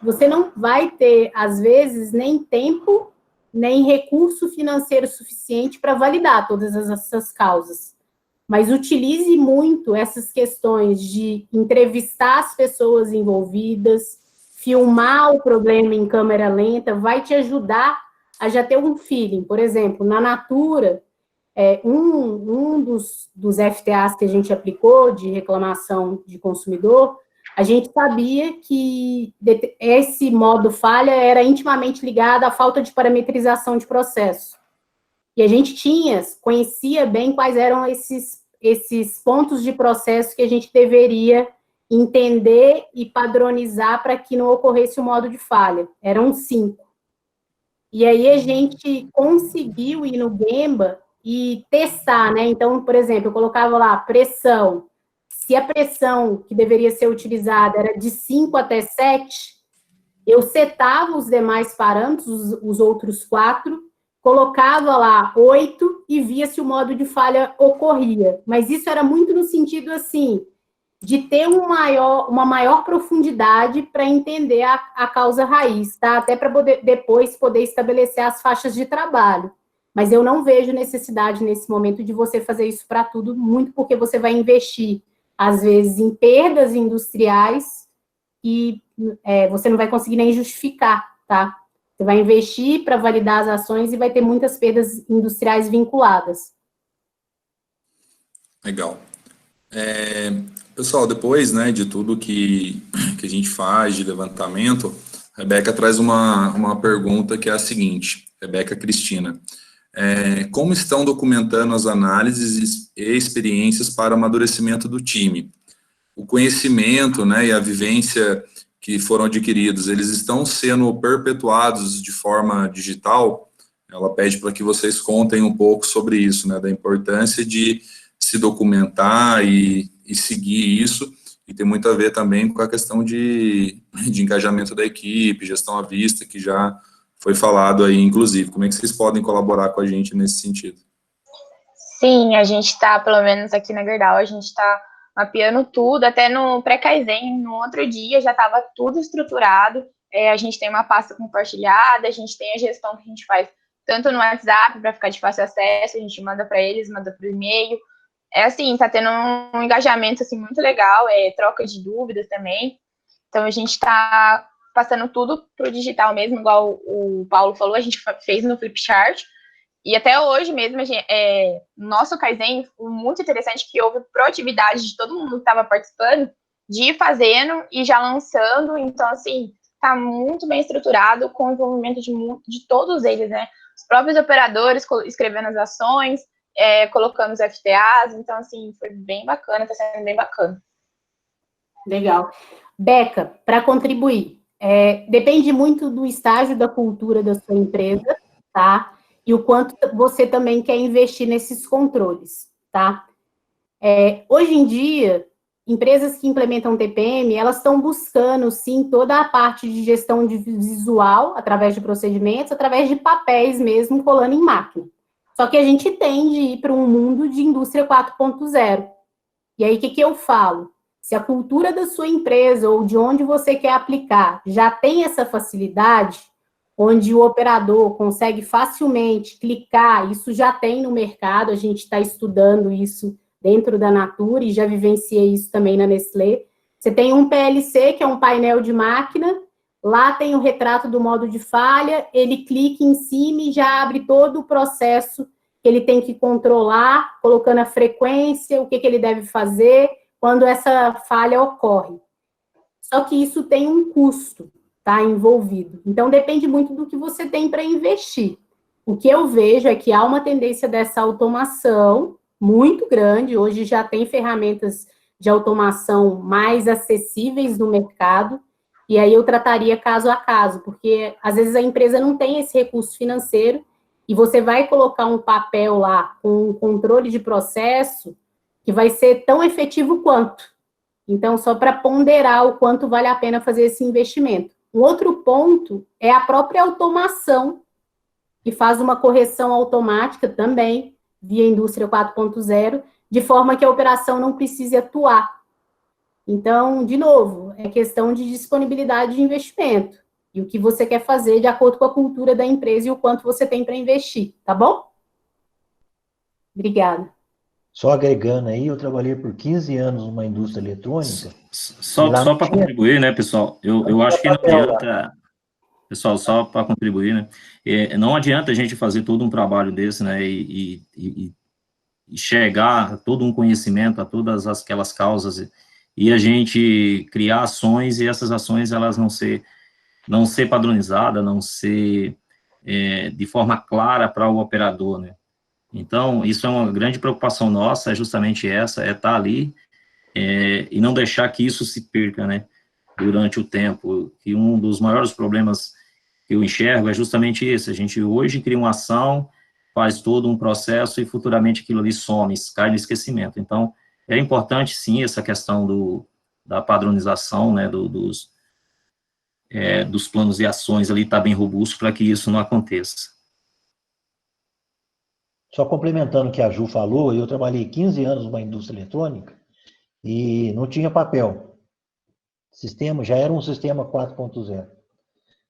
você não vai ter, às vezes, nem tempo, nem recurso financeiro suficiente para validar todas essas causas. Mas utilize muito essas questões de entrevistar as pessoas envolvidas, filmar o problema em câmera lenta, vai te ajudar a já ter um feeling. Por exemplo, na Natura, um dos FTAs que a gente aplicou, de reclamação de consumidor, a gente sabia que esse modo falha era intimamente ligado à falta de parametrização de processo. E a gente conhecia bem quais eram esses pontos de processo que a gente deveria entender e padronizar para que não ocorresse o modo de falha. Eram 5. E aí a gente conseguiu ir no Gemba e testar, né? Então, por exemplo, eu colocava lá pressão. Se a pressão que deveria ser utilizada era de 5 até 7, eu setava os demais parâmetros, os outros 4, colocava lá 8 e via se o modo de falha ocorria. Mas isso era muito no sentido, assim, de ter uma maior profundidade para entender a causa raiz, tá? Até para depois poder estabelecer as faixas de trabalho. Mas eu não vejo necessidade nesse momento de você fazer isso para tudo, muito porque você vai investir, às vezes, em perdas industriais e você não vai conseguir nem justificar, tá? Você vai investir para validar as ações e vai ter muitas perdas industriais vinculadas. Legal. Pessoal, depois, né, de tudo que a gente faz de levantamento, a Rebeca traz uma pergunta que é a seguinte, Rebeca Cristina. Como estão documentando as análises e experiências para o amadurecimento do time? O conhecimento, né, e a vivência que foram adquiridos, eles estão sendo perpetuados de forma digital? Ela pede para que vocês contem um pouco sobre isso, né, da importância de se documentar e e seguir isso, e tem muito a ver também com a questão de engajamento da equipe, gestão à vista, que já foi falado aí, inclusive. Como é que vocês podem colaborar com a gente nesse sentido? Sim, a gente está, pelo menos aqui na Gerdau, a gente está mapeando tudo, até no pré-Kaizen, no outro dia já estava tudo estruturado, a gente tem uma pasta compartilhada, a gente tem a gestão que a gente faz tanto no WhatsApp, para ficar de fácil acesso, a gente manda para eles, manda por e-mail, assim, tá tendo um engajamento, assim, muito legal, troca de dúvidas também, então a gente está passando tudo pro digital mesmo, igual o Paulo falou, a gente fez no Flipchart, e até hoje mesmo, nosso Kaizen, muito interessante que houve proatividade de todo mundo que estava participando, de ir fazendo e já lançando, então, assim, está muito bem estruturado, com o envolvimento de todos eles, né? Os próprios operadores escrevendo as ações, colocando os FTAs, então, assim, foi bem bacana, está sendo bem bacana. Legal. Beca, para contribuir, depende muito do estágio da cultura da sua empresa, tá? E o quanto você também quer investir nesses controles, tá? Hoje em dia, empresas que implementam TPM, elas estão buscando, sim, toda a parte de gestão de visual, através de procedimentos, através de papéis mesmo, colando em máquina. Só que a gente tende a ir para um mundo de indústria 4.0. E aí, o que eu falo? Se a cultura da sua empresa ou de onde você quer aplicar já tem essa facilidade, onde o operador consegue facilmente clicar, isso já tem no mercado, a gente está estudando isso dentro da Natura e já vivenciei isso também na Nestlé. Você tem um PLC, que é um painel de máquina, lá tem o retrato do modo de falha, ele clica em cima e já abre todo o processo que ele tem que controlar, colocando a frequência, o que ele deve fazer quando essa falha ocorre. Só que isso tem um custo, tá, envolvido. Então, depende muito do que você tem para investir. O que eu vejo é que há uma tendência dessa automação muito grande, hoje já tem ferramentas de automação mais acessíveis no mercado, e aí eu trataria caso a caso, porque às vezes a empresa não tem esse recurso financeiro, e você vai colocar um papel lá com um controle de processo que vai ser tão efetivo quanto. Então, só para ponderar o quanto vale a pena fazer esse investimento. Um outro ponto é a própria automação, que faz uma correção automática também, via indústria 4.0, de forma que a operação não precise atuar. Então, de novo, é questão de disponibilidade de investimento, e o que você quer fazer de acordo com a cultura da empresa e o quanto você tem para investir, tá bom? Obrigada. Só agregando aí, eu trabalhei por 15 anos numa indústria eletrônica. Só para contribuir, né, pessoal? Eu acho que não adianta... Pessoal, só para contribuir, né? Não adianta a gente fazer todo um trabalho desse, né? E chegar a todo um conhecimento, a todas aquelas causas, e a gente criar ações, e essas ações, elas não ser padronizadas, não ser de forma clara para o operador, né? Então, isso é uma grande preocupação nossa, é justamente essa, estar ali, e não deixar que isso se perca, né? Durante o tempo, que um dos maiores problemas que eu enxergo é justamente esse, a gente hoje cria uma ação, faz todo um processo e futuramente aquilo ali some, cai no esquecimento. Então, é importante sim essa questão da padronização, né, dos planos e ações ali, tá bem robusto para que isso não aconteça. Só complementando o que a Ju falou, eu trabalhei 15 anos numa indústria eletrônica e não tinha papel. Sistema, já era um sistema 4.0.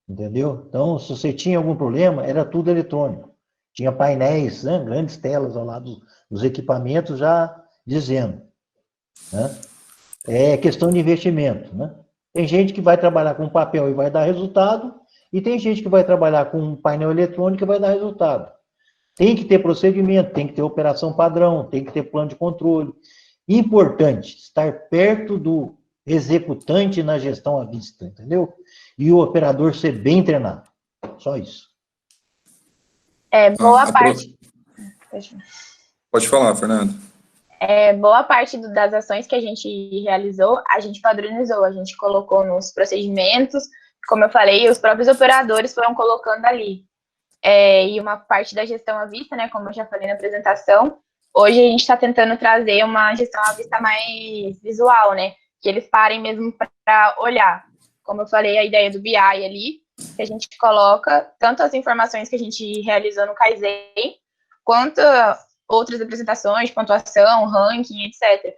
Entendeu? Então, se você tinha algum problema, era tudo eletrônico. Tinha painéis, né, grandes telas ao lado dos equipamentos já dizendo. Né? É questão de investimento. Né? Tem gente que vai trabalhar com papel e vai dar resultado, e tem gente que vai trabalhar com um painel eletrônico e vai dar resultado. Tem que ter procedimento, tem que ter operação padrão, tem que ter plano de controle. Importante, estar perto do executante na gestão à vista, entendeu? E o operador ser bem treinado. Só isso. Boa parte... Pode falar, Fernando. Boa parte das ações que a gente realizou, a gente padronizou, a gente colocou nos procedimentos, como eu falei, os próprios operadores foram colocando ali. E uma parte da gestão à vista, né, como eu já falei na apresentação, Hoje a gente está tentando trazer uma gestão à vista mais visual, né? Que eles parem mesmo para olhar. Como eu falei, a ideia do BI ali, que a gente coloca tanto as informações que a gente realizou no Kaizen, quanto outras apresentações, pontuação, ranking, etc.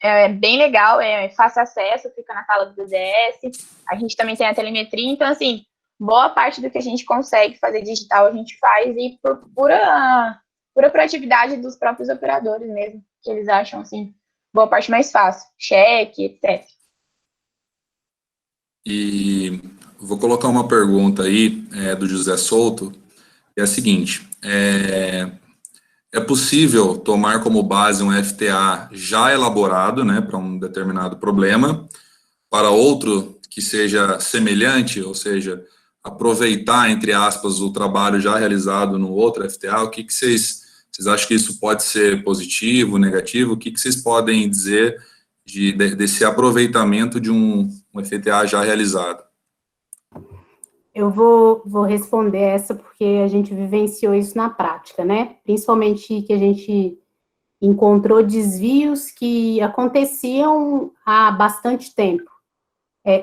É bem legal, é fácil acesso, fica na tela do DDS. A gente também tem a telemetria, então, assim, boa parte do que a gente consegue fazer digital a gente faz, e por pura proatividade dos próprios operadores mesmo, que eles acham, assim, boa parte mais fácil, cheque, etc. E vou colocar uma pergunta aí do José Souto, que é a seguinte: é possível tomar como base um FTA já elaborado, né, para um determinado problema, para outro que seja semelhante, ou seja, aproveitar, entre aspas, o trabalho já realizado no outro FTA? O que vocês acham que isso pode ser positivo, negativo? O que vocês podem dizer desse aproveitamento de um FTA já realizado? Eu vou responder essa porque a gente vivenciou isso na prática, né? Principalmente que a gente encontrou desvios que aconteciam há bastante tempo.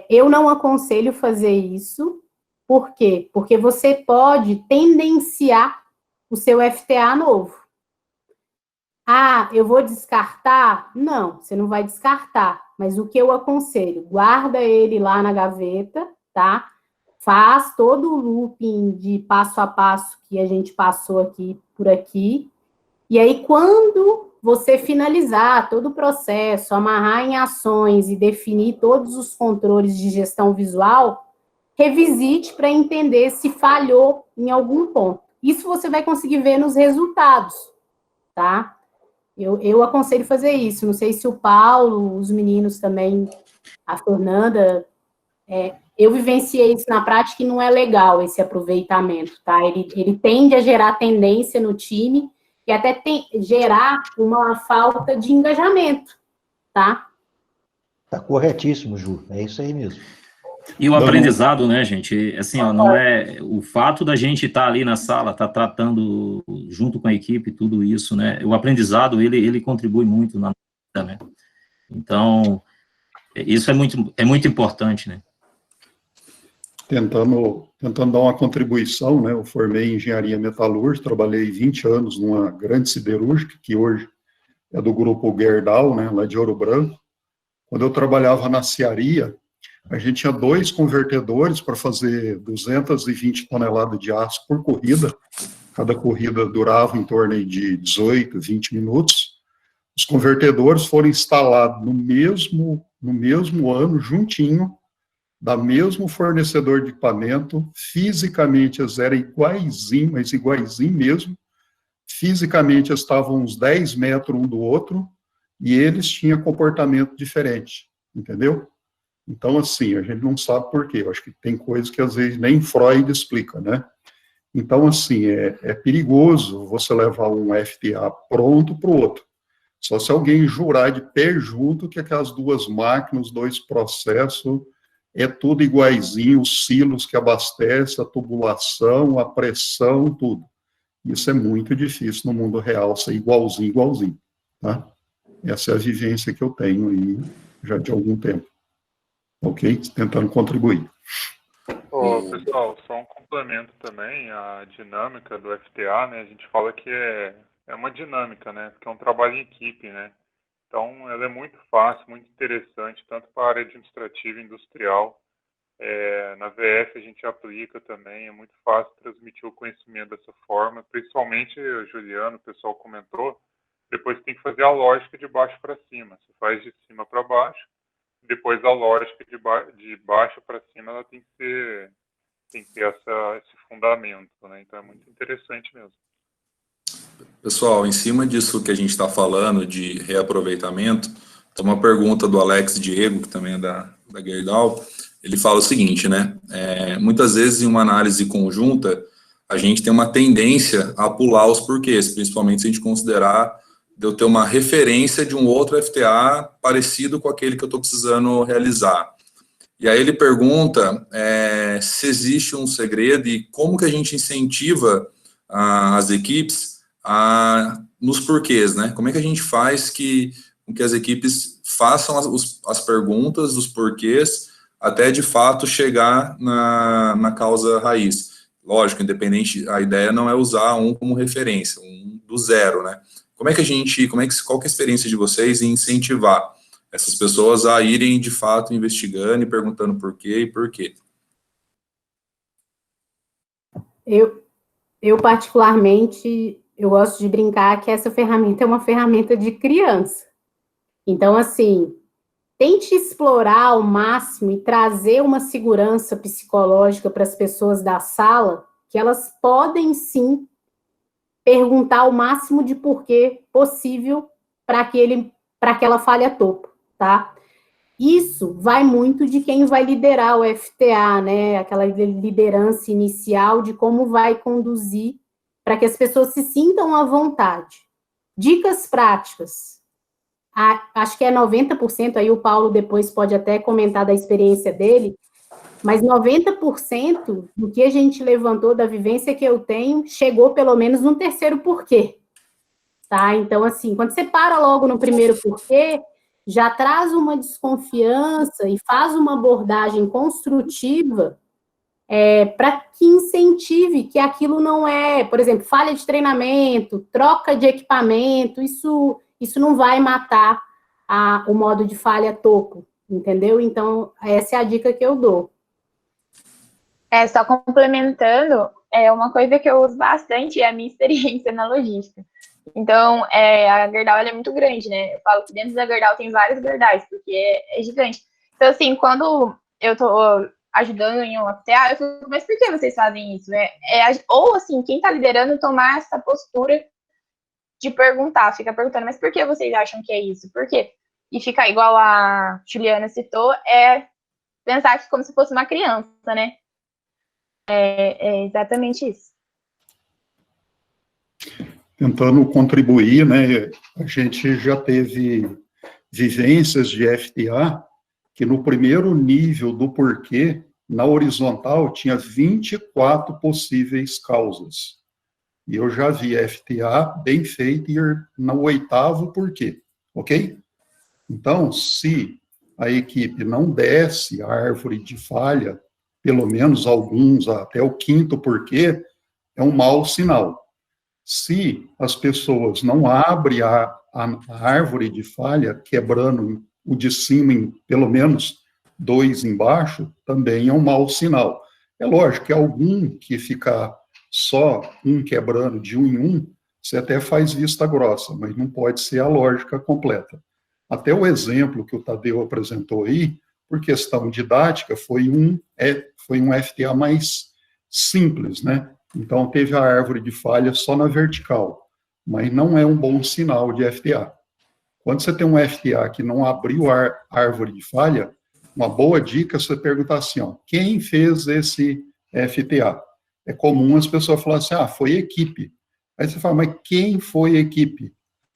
Eu não aconselho fazer isso. Por quê? Porque você pode tendenciar o seu FTA novo. Ah, eu vou descartar? Não, você não vai descartar. Mas o que eu aconselho? Guarda ele lá na gaveta, tá? Faz todo o looping de passo a passo que a gente passou aqui por aqui. E aí, quando você finalizar todo o processo, amarrar em ações e definir todos os controles de gestão visual, revisite para entender se falhou em algum ponto. Isso você vai conseguir ver nos resultados, tá? Eu aconselho fazer isso. Não sei se o Paulo, os meninos também, a Fernanda, eu vivenciei isso na prática e não é legal esse aproveitamento, tá? Ele tende a gerar tendência no time e até gerar uma falta de engajamento, tá? Tá corretíssimo, Ju, é isso aí mesmo. E o aprendizado, né, gente, assim, ó, não é o fato da gente estar ali na sala, estar tratando junto com a equipe, tudo isso, né, o aprendizado, ele contribui muito na vida, né, então, isso é muito importante, né. Tentando dar uma contribuição, né, eu formei em engenharia metalúrgica, trabalhei 20 anos numa grande siderúrgica, que hoje é do grupo Gerdau, né, lá de Ouro Branco. Quando eu trabalhava na Cearia, a gente tinha 2 convertedores para fazer 220 toneladas de aço por corrida. Cada corrida durava em torno de 18, 20 minutos. Os convertedores foram instalados no mesmo ano, juntinho, da mesmo fornecedor de equipamento. Fisicamente, eles eram iguaizinho, mas iguaizinho mesmo. Fisicamente, eles estavam uns 10 metros um do outro, e eles tinham comportamento diferente, entendeu? Então, assim, a gente não sabe por quê. Eu acho que tem coisas que, às vezes, nem Freud explica, né? Então, assim, é perigoso você levar um FTA pronto para o outro. Só se alguém jurar de pé junto que aquelas 2 máquinas, os 2 processos, é tudo iguaizinho, os silos que abastecem, a tubulação, a pressão, tudo. Isso é muito difícil no mundo real, ser igualzinho, tá? Essa é a vivência que eu tenho aí já de algum tempo. Ok? Tentando contribuir. Pessoal, só um complemento também, a dinâmica do FTA, né? A gente fala que é uma dinâmica, né? Porque é um trabalho em equipe, né? Então, ela é muito fácil, muito interessante, tanto para a área administrativa e industrial. Na VF a gente aplica também, é muito fácil transmitir o conhecimento dessa forma, principalmente, Juliano, o pessoal comentou, depois tem que fazer a lógica de baixo para cima. Você faz de cima para baixo, depois a lógica de baixo para cima, ela tem que ter esse fundamento, né? Então é muito interessante mesmo. Pessoal, em cima disso que a gente está falando de reaproveitamento, tem uma pergunta do Alex Diego, que também é da Gerdau. Ele fala o seguinte, né? Muitas vezes em uma análise conjunta, a gente tem uma tendência a pular os porquês, principalmente se a gente considerar de eu ter uma referência de um outro FTA parecido com aquele que eu estou precisando realizar. E aí ele pergunta se existe um segredo e como que a gente incentiva as equipes nos porquês, né? Como é que a gente faz com que as equipes façam as perguntas, os porquês, até de fato chegar na causa raiz. Lógico, independente, a ideia não é usar um como referência, um do zero, né? Qual que é a experiência de vocês em incentivar essas pessoas a irem, de fato, investigando e perguntando por quê e por quê? Eu particularmente, eu gosto de brincar que essa ferramenta é uma ferramenta de criança. Então, assim, tente explorar ao máximo e trazer uma segurança psicológica para as pessoas da sala, que elas podem, sim, perguntar o máximo de porquê possível para aquela falha topo, tá? Isso vai muito de quem vai liderar o FTA, né? Aquela liderança inicial de como vai conduzir para que as pessoas se sintam à vontade. Dicas práticas. Acho que é 90%, aí o Paulo depois pode até comentar da experiência dele, mas 90% do que a gente levantou da vivência que eu tenho chegou pelo menos no terceiro porquê, tá? Então, assim, quando você para logo no primeiro porquê, já traz uma desconfiança e faz uma abordagem construtiva para que incentive que aquilo não é, por exemplo, falha de treinamento, troca de equipamento, isso não vai matar o modo de falha topo, entendeu? Então, essa é a dica que eu dou. Só complementando, uma coisa que eu uso bastante é a minha experiência na logística. Então, a Gerdau ela é muito grande, né? Eu falo que dentro da Gerdau tem várias Gerdau's, porque é gigante. Então, assim, quando eu tô ajudando em um FTA, eu fico, mas por que vocês fazem isso? Ou, assim, quem tá liderando tomar essa postura de perguntar, fica perguntando, mas por que vocês acham que é isso? Por quê? E fica igual a Juliana citou, pensar que como se fosse uma criança, né? É exatamente isso. Tentando contribuir, né, a gente já teve vivências de FTA que no primeiro nível do porquê, na horizontal, tinha 24 possíveis causas. E eu já vi FTA bem feito ir no 8º porquê, ok? Então, se a equipe não desce a árvore de falha, pelo menos alguns até o 5º porquê, é um mau sinal. Se as pessoas não abrem a árvore de falha, quebrando o de cima em pelo menos 2 embaixo, também é um mau sinal. É lógico que algum que ficar só um quebrando de um em um, você até faz vista grossa, mas não pode ser a lógica completa. Até o exemplo que o Tadeu apresentou aí, por questão didática, foi um FTA mais simples, né? Então, teve a árvore de falha só na vertical, mas não é um bom sinal de FTA. Quando você tem um FTA que não abriu a árvore de falha, uma boa dica é você perguntar assim, ó, quem fez esse FTA? É comum as pessoas falarem assim, foi equipe. Aí você fala, mas quem foi a equipe?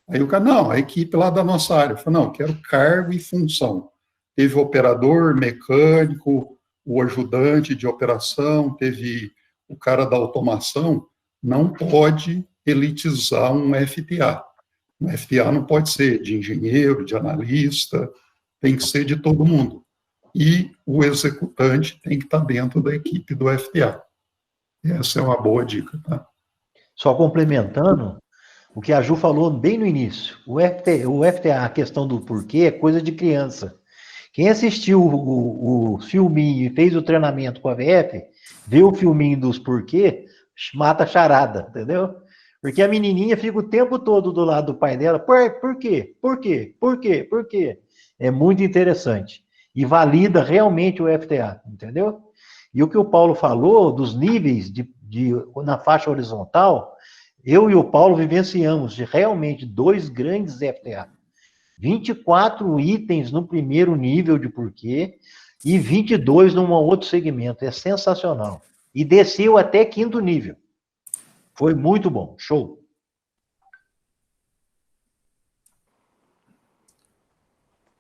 Aí o cara, não, a equipe lá da nossa área. Eu falo, não, eu quero cargo e função. Teve o operador, mecânico, o ajudante de operação, teve o cara da automação. Não pode elitizar um FTA. Um FTA não pode ser de engenheiro, de analista, tem que ser de todo mundo. E o executante tem que estar dentro da equipe do FTA. Essa é uma boa dica, tá? Só complementando, o que a Ju falou bem no início, o FTA, a questão do porquê, é coisa de criança. Quem assistiu o filminho e fez o treinamento com a VF, vê o filminho dos porquê, mata a charada, entendeu? Porque a menininha fica o tempo todo do lado do pai dela, por quê? Por quê? Por quê? Por quê? É muito interessante. E valida realmente o FTA, entendeu? E o que o Paulo falou dos níveis na faixa horizontal, eu e o Paulo vivenciamos de realmente 2 grandes FTA. 24 itens no primeiro nível de porquê e 22 num outro segmento. É sensacional. E desceu até 5º nível. Foi muito bom. Show.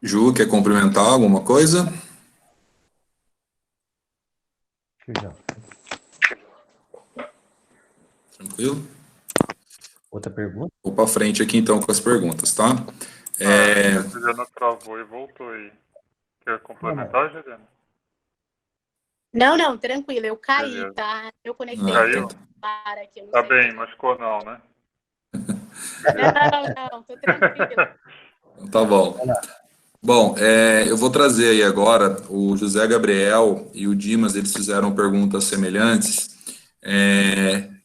Ju, quer complementar alguma coisa? Tranquilo? Outra pergunta? Vou para frente aqui, então, com as perguntas, tá? A Juliana travou e voltou aí. Quer complementar, Juliana? Não, tranquilo, eu caí, Beleza. tá? Eu conectei Caiu? para aqui. Eu não Tá sei bem, machucou não, né? Não, tô tranquilo. Tá bom. Bom, eu vou trazer aí agora o José Gabriel e o Dimas, eles fizeram perguntas semelhantes,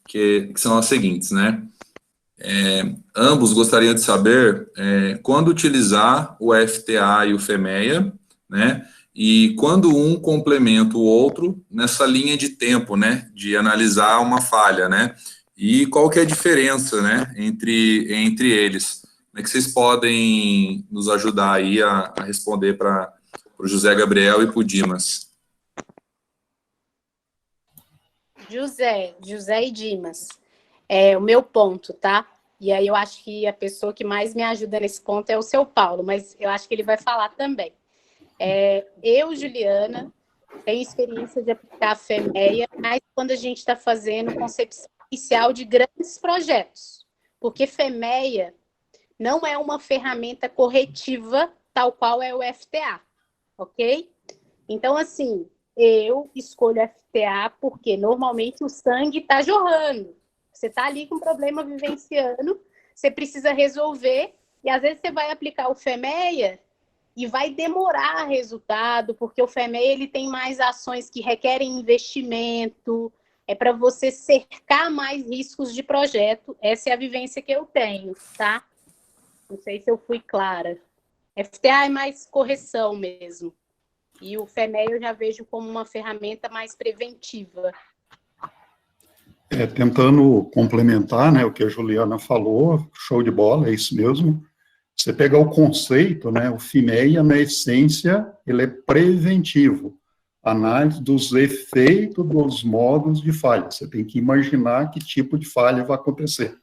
que são as seguintes, né? Ambos gostariam de saber quando utilizar o FTA e o FEMEA, né? E quando um complementa o outro nessa linha de tempo, né? De analisar uma falha, né? E qual que é a diferença, né? Entre eles. Como é que vocês podem nos ajudar aí a responder para o José Gabriel e para o Dimas? José e Dimas, o meu ponto, tá? E aí eu acho que a pessoa que mais me ajuda nesse ponto é o seu Paulo, mas eu acho que ele vai falar também. Eu, Juliana, tenho experiência de aplicar a FEMEA, mas quando a gente está fazendo concepção inicial de grandes projetos, porque FEMEA não é uma ferramenta corretiva tal qual é o FTA, ok? Então, assim, eu escolho FTA porque normalmente o sangue está jorrando. Você está ali com um problema vivenciando, você precisa resolver, e às vezes você vai aplicar o FEMEA e vai demorar resultado, porque o FEMEA ele tem mais ações que requerem investimento, é para você cercar mais riscos de projeto. Essa é a vivência que eu tenho, tá? Não sei se eu fui clara. FTA é mais correção mesmo. E o FEMEA eu já vejo como uma ferramenta mais preventiva. Tentando complementar, né, o que a Juliana falou, show de bola, é isso mesmo. Você pegar o conceito, né, o FEMEA, na essência, ele é preventivo. Análise dos efeitos dos modos de falha. Você tem que imaginar que tipo de falha vai acontecer.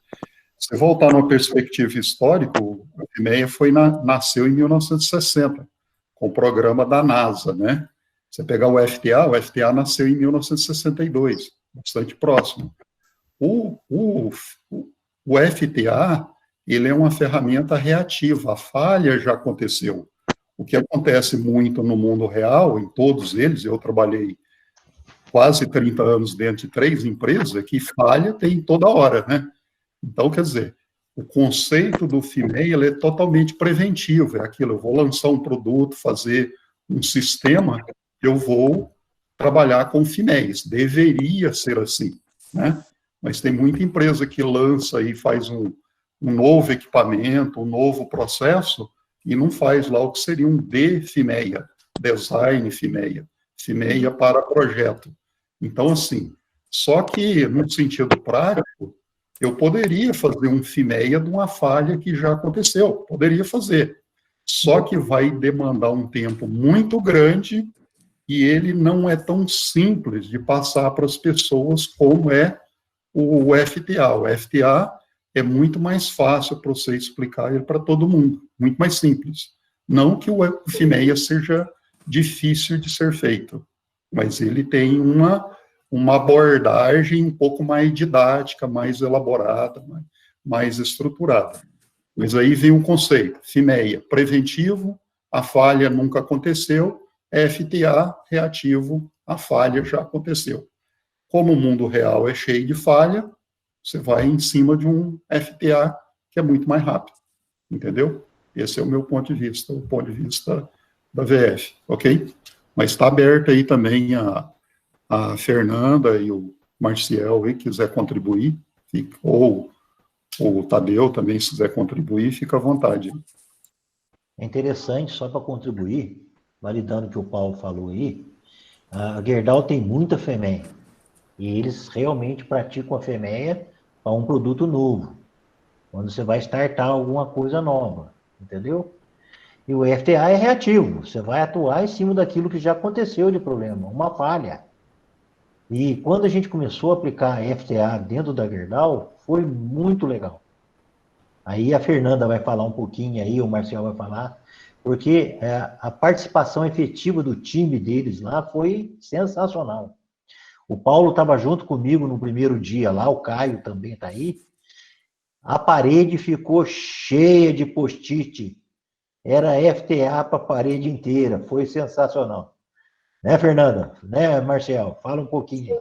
Se voltar numa perspectiva histórica, o FEMEA nasceu em 1960, com o programa da NASA, né? Você pegar o FTA nasceu em 1962, bastante próximo. O FTA, ele é uma ferramenta reativa, a falha já aconteceu. O que acontece muito no mundo real, em todos eles, eu trabalhei quase 30 anos dentro de 3 empresas, é que falha tem toda hora, né? Então, quer dizer, o conceito do FEMEA ele é totalmente preventivo, é aquilo, eu vou lançar um produto, fazer um sistema, eu vou trabalhar com FEMEAs, deveria ser assim, né? Mas tem muita empresa que lança e faz um novo equipamento, um novo processo, e não faz lá o que seria um DFEMEA, Design FEMEA, FEMEA para projeto. Então, assim, só que, no sentido prático, eu poderia fazer um FEMEA de uma falha que já aconteceu, poderia fazer. Só que vai demandar um tempo muito grande e ele não é tão simples de passar para as pessoas como é o FTA. O FTA é muito mais fácil para você explicar ele para todo mundo, muito mais simples. Não que o FEMEA seja difícil de ser feito, mas ele tem uma abordagem um pouco mais didática, mais elaborada, mais estruturada. Mas aí vem um conceito, FEMEA, preventivo, a falha nunca aconteceu, FTA, reativo, a falha já aconteceu. Como o mundo real é cheio de falha, você vai em cima de um FTA que é muito mais rápido, entendeu? Esse é o meu ponto de vista, o ponto de vista da VF, ok? Mas está aberto aí também a Fernanda e o Marcial, aí, quiser contribuir, ou o Tadeu também, se quiser contribuir, fica à vontade. É interessante, só para contribuir, validando o que o Paulo falou aí, a Gerdau tem muita FEMEA, e eles realmente praticam a FEMEA para um produto novo, quando você vai startar alguma coisa nova, entendeu? E o FTA é reativo, você vai atuar em cima daquilo que já aconteceu de problema, uma falha. E quando a gente começou a aplicar FTA dentro da Gerdau, foi muito legal. Aí a Fernanda vai falar um pouquinho aí, o Marcial vai falar, porque a participação efetiva do time deles lá foi sensacional. O Paulo estava junto comigo no primeiro dia lá, o Caio também está aí. a parede ficou cheia de post-it. Era FTA para a parede inteira. Foi sensacional. Né, Fernanda? Né, Marcel? Fala um pouquinho.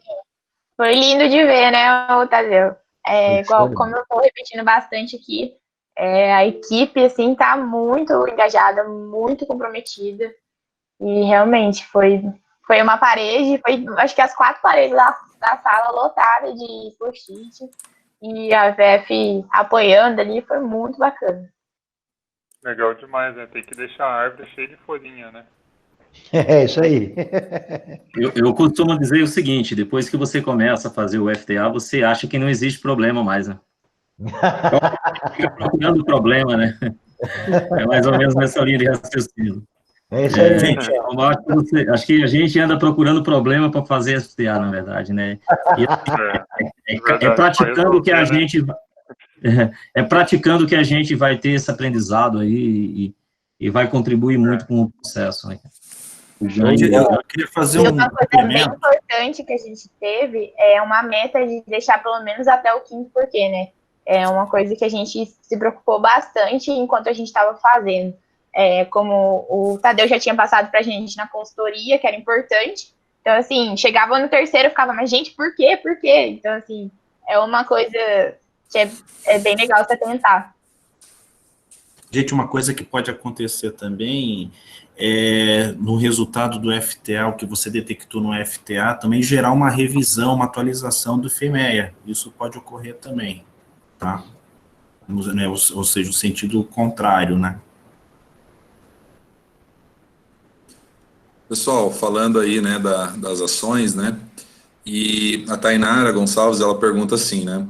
Foi lindo de ver, né, Tadeu? Igual, como eu estou repetindo bastante aqui, a equipe, assim, tá muito engajada, muito comprometida. E realmente foi uma parede, acho que as 4 paredes da sala lotadas de post-it. E a VF apoiando ali, foi muito bacana. Legal demais, né? Tem que deixar a árvore cheia de folhinha, né? É isso aí. Eu costumo dizer o seguinte, depois que você começa a fazer o FTA, você acha que não existe problema mais, né? Fica procurando problema, né? É mais ou menos nessa linha de raciocínio. É isso aí, Gente, acho que a gente anda procurando problema para fazer FTA, na verdade, né? E é praticando que a gente... É praticando que a gente vai ter esse aprendizado aí e vai contribuir muito com o processo, né? gente, eu queria fazer um uma coisa bem importante que a gente teve é uma meta de deixar pelo menos até o 5º porquê, né? É uma coisa que a gente se preocupou bastante enquanto a gente estava fazendo. Como o Tadeu já tinha passado para a gente na consultoria, que era importante. Então, assim, chegava no 3º, ficava, mas gente, por quê? Por quê? Então, assim, é uma coisa que é bem legal você tentar. Gente, uma coisa que pode acontecer também no resultado do FTA, o que você detectou no FTA, também gerar uma revisão, uma atualização do FEMEA. Isso pode ocorrer também, tá? Ou seja, o sentido contrário, né? Pessoal, falando aí, né, das ações, né, e a Tainara Gonçalves, ela pergunta assim, né,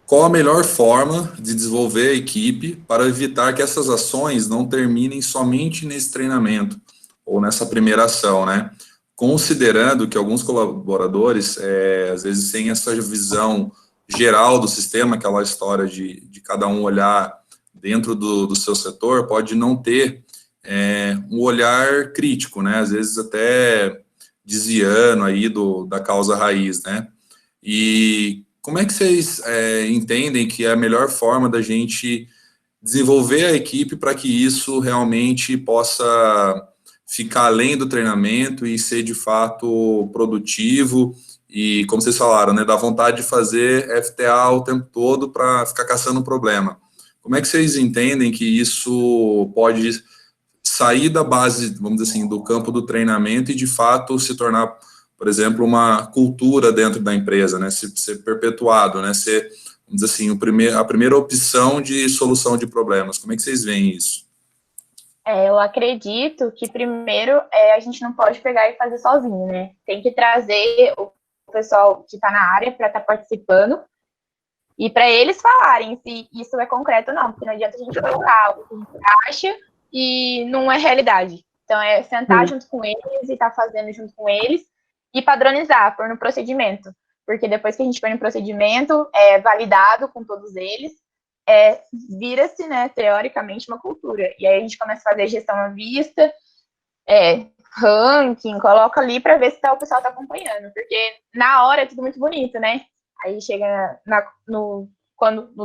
qual a melhor forma de desenvolver a equipe para evitar que essas ações não terminem somente nesse treinamento ou nessa primeira ação, né? Considerando que alguns colaboradores, às vezes, têm essa visão geral do sistema, aquela história de cada um olhar dentro do seu setor, pode não ter um olhar crítico, né? Às vezes até desviando aí da causa raiz, né? E como é que vocês entendem que é a melhor forma da gente desenvolver a equipe para que isso realmente possa ficar além do treinamento e ser de fato produtivo e, como vocês falaram, né, dar vontade de fazer FTA o tempo todo para ficar caçando um problema? Como é que vocês entendem que isso pode sair da base, vamos dizer assim, do campo do treinamento e de fato se tornar, por exemplo, uma cultura dentro da empresa, né, ser perpetuado, né, ser, vamos dizer assim, a primeira opção de solução de problemas? Como é que vocês veem isso? Eu acredito que, primeiro, a gente não pode pegar e fazer sozinho, né? Tem que trazer o pessoal que está na área para estar participando e para eles falarem se isso é concreto ou não, porque não adianta a gente colocar algo que a gente acha e não é realidade. Então, sentar junto com eles e estar fazendo junto com eles e padronizar, pôr no procedimento. Porque depois que a gente põe no procedimento, é validado com todos eles, vira-se, né, teoricamente, uma cultura. E aí a gente começa a fazer gestão à vista, ranking, coloca ali para ver se o pessoal está acompanhando. Porque na hora é tudo muito bonito, né? Aí chega no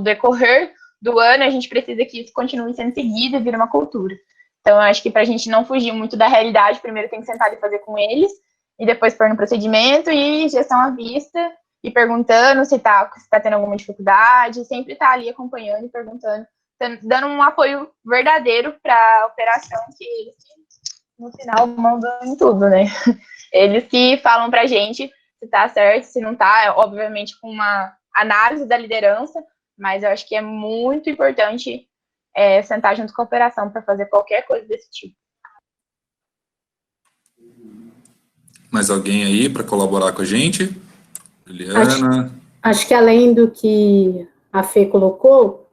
decorrer do ano, a gente precisa que isso continue sendo seguido e vira uma cultura. Então, eu acho que para a gente não fugir muito da realidade, primeiro tem que sentar e fazer com eles, e depois pôr no procedimento e gestão à vista, e perguntando se tá tendo alguma dificuldade, sempre tá ali acompanhando e perguntando, dando um apoio verdadeiro para a operação, que eles, no final, mandam em tudo, né? Eles que falam para a gente se tá certo, se não tá, obviamente com uma análise da liderança, mas eu acho que é muito importante sentar junto com a operação para fazer qualquer coisa desse tipo. Mais alguém aí para colaborar com a gente? Juliana? Acho que além do que a Fê colocou,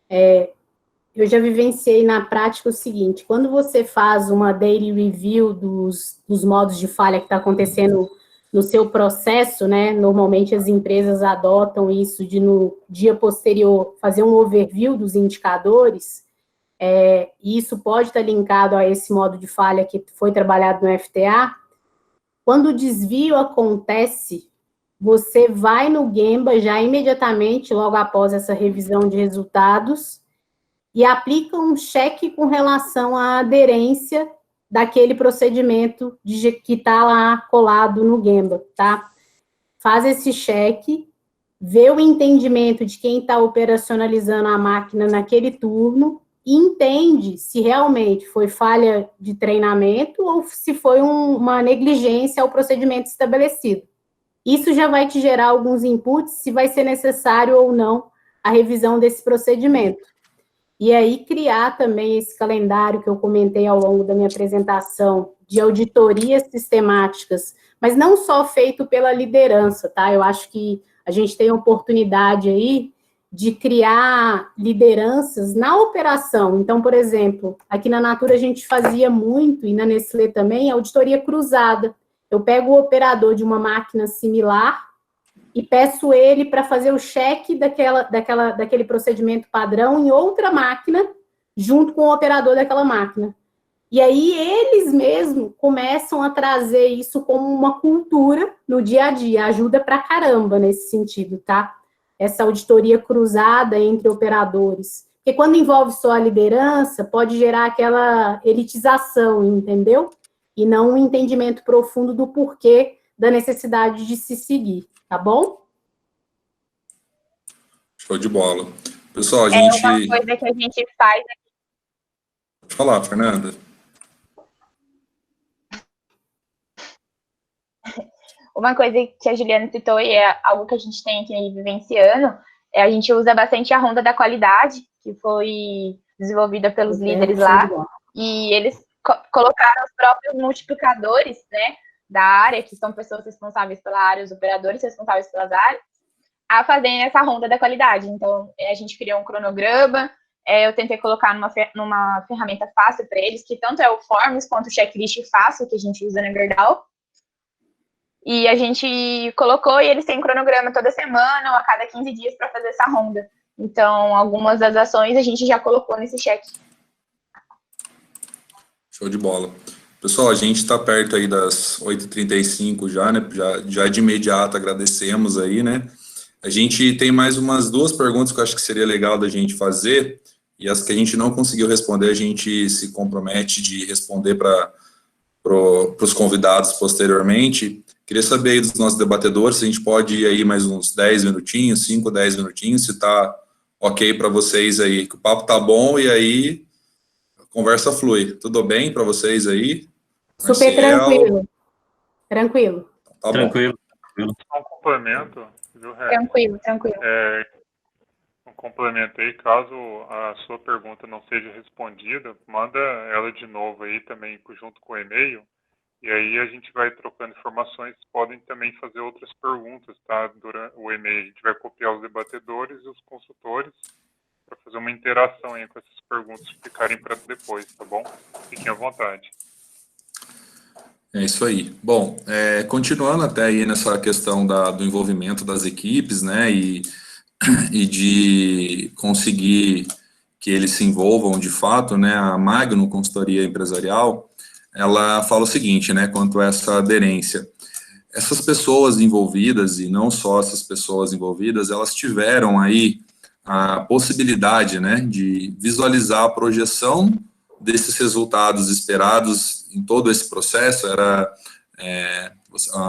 eu já vivenciei na prática o seguinte: quando você faz uma daily review dos modos de falha que está acontecendo no seu processo, né, normalmente as empresas adotam isso de, no dia posterior, fazer um overview dos indicadores, e isso pode estar linkado a esse modo de falha que foi trabalhado no FTA. Quando o desvio acontece você vai no Gemba já imediatamente, logo após essa revisão de resultados, e aplica um cheque com relação à aderência daquele procedimento que está lá colado no Gemba, tá? Faz esse cheque, vê o entendimento de quem está operacionalizando a máquina naquele turno, e entende se realmente foi falha de treinamento ou se foi uma negligência ao procedimento estabelecido. Isso já vai te gerar alguns inputs, se vai ser necessário ou não a revisão desse procedimento. E aí criar também esse calendário que eu comentei ao longo da minha apresentação, de auditorias sistemáticas, mas não só feito pela liderança, tá? Eu acho que a gente tem a oportunidade aí de criar lideranças na operação. Então, por exemplo, aqui na Natura a gente fazia muito, e na Nestlé também, auditoria cruzada. Eu pego o operador de uma máquina similar e peço ele para fazer o cheque daquele procedimento padrão em outra máquina, junto com o operador daquela máquina. E aí eles mesmos começam a trazer isso como uma cultura no dia a dia. Ajuda pra caramba nesse sentido, tá? Essa auditoria cruzada entre operadores. Porque quando envolve só a liderança, pode gerar aquela elitização, entendeu? E não um entendimento profundo do porquê da necessidade de se seguir, tá bom? Show de bola. Pessoal, a gente... uma coisa que a gente faz... Pode falar, Fernanda. Uma coisa que a Juliana citou, e é algo que a gente tem aqui vivenciando, a gente usa bastante a ronda da qualidade, que foi desenvolvida pelos líderes lá, e eles colocaram os próprios multiplicadores, né, da área, que são pessoas responsáveis pela área, os operadores responsáveis pelas áreas, a fazerem essa ronda da qualidade. Então, a gente criou um cronograma, eu tentei colocar numa ferramenta fácil para eles, que tanto é o Forms quanto o checklist fácil que a gente usa na Gerdau. E a gente colocou, e eles têm um cronograma toda semana ou a cada 15 dias para fazer essa ronda. Então, algumas das ações a gente já colocou nesse cheque. Show de bola. Pessoal, a gente está perto aí das 8h35 já, né? Já de imediato agradecemos aí, né? A gente tem mais umas 2 perguntas que eu acho que seria legal da gente fazer, e as que a gente não conseguiu responder, a gente se compromete de responder para os convidados posteriormente. Queria saber aí dos nossos debatedores, se a gente pode ir aí mais uns 10 minutinhos, 5, 10 minutinhos, se está ok para vocês aí, que o papo tá bom e aí a conversa flui. Tudo bem para vocês aí? Super tranquilo. Tranquilo. Tá Tranquilo. Um complemento, viu, Ré? Tranquilo. Um complemento aí, caso a sua pergunta não seja respondida, manda ela de novo aí também junto com o e-mail, e aí a gente vai trocando informações, podem também fazer outras perguntas, tá? Durante o e-mail a gente vai copiar os debatedores e os consultores para fazer uma interação aí com essas perguntas que ficarem para depois, tá bom? Fiquem à vontade. É isso aí. Bom, continuando até aí nessa questão do envolvimento das equipes, né, e de conseguir que eles se envolvam de fato, né, a Magno Consultoria Empresarial, ela fala o seguinte, né, quanto a essa aderência. Essas pessoas envolvidas, e não só essas pessoas envolvidas, elas tiveram aí a possibilidade, né, de visualizar a projeção desses resultados esperados em todo esse processo.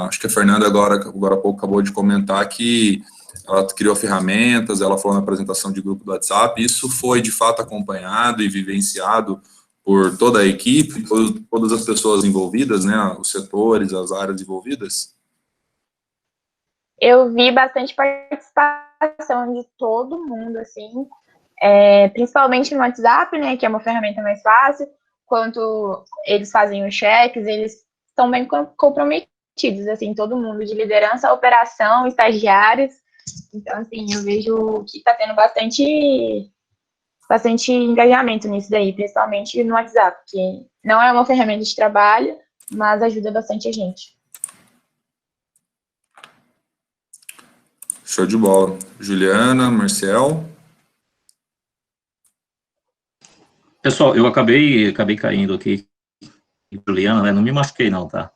Acho que a Fernanda agora há pouco acabou de comentar que ela criou ferramentas, ela falou na apresentação de grupo do WhatsApp, isso foi de fato acompanhado e vivenciado por toda a equipe, todas as pessoas envolvidas, né, os setores, as áreas envolvidas? Eu vi bastante participação de todo mundo, assim, principalmente no WhatsApp, né, que é uma ferramenta mais fácil, quanto eles fazem os cheques, eles estão bem comprometidos, assim, todo mundo, de liderança, operação, estagiários. Então, assim, eu vejo que está tendo bastante engajamento nisso daí, principalmente no WhatsApp, que não é uma ferramenta de trabalho, mas ajuda bastante a gente. Show de bola. Juliana, Marcel? Pessoal, eu acabei caindo aqui, Juliana, né, não me machuquei não, tá?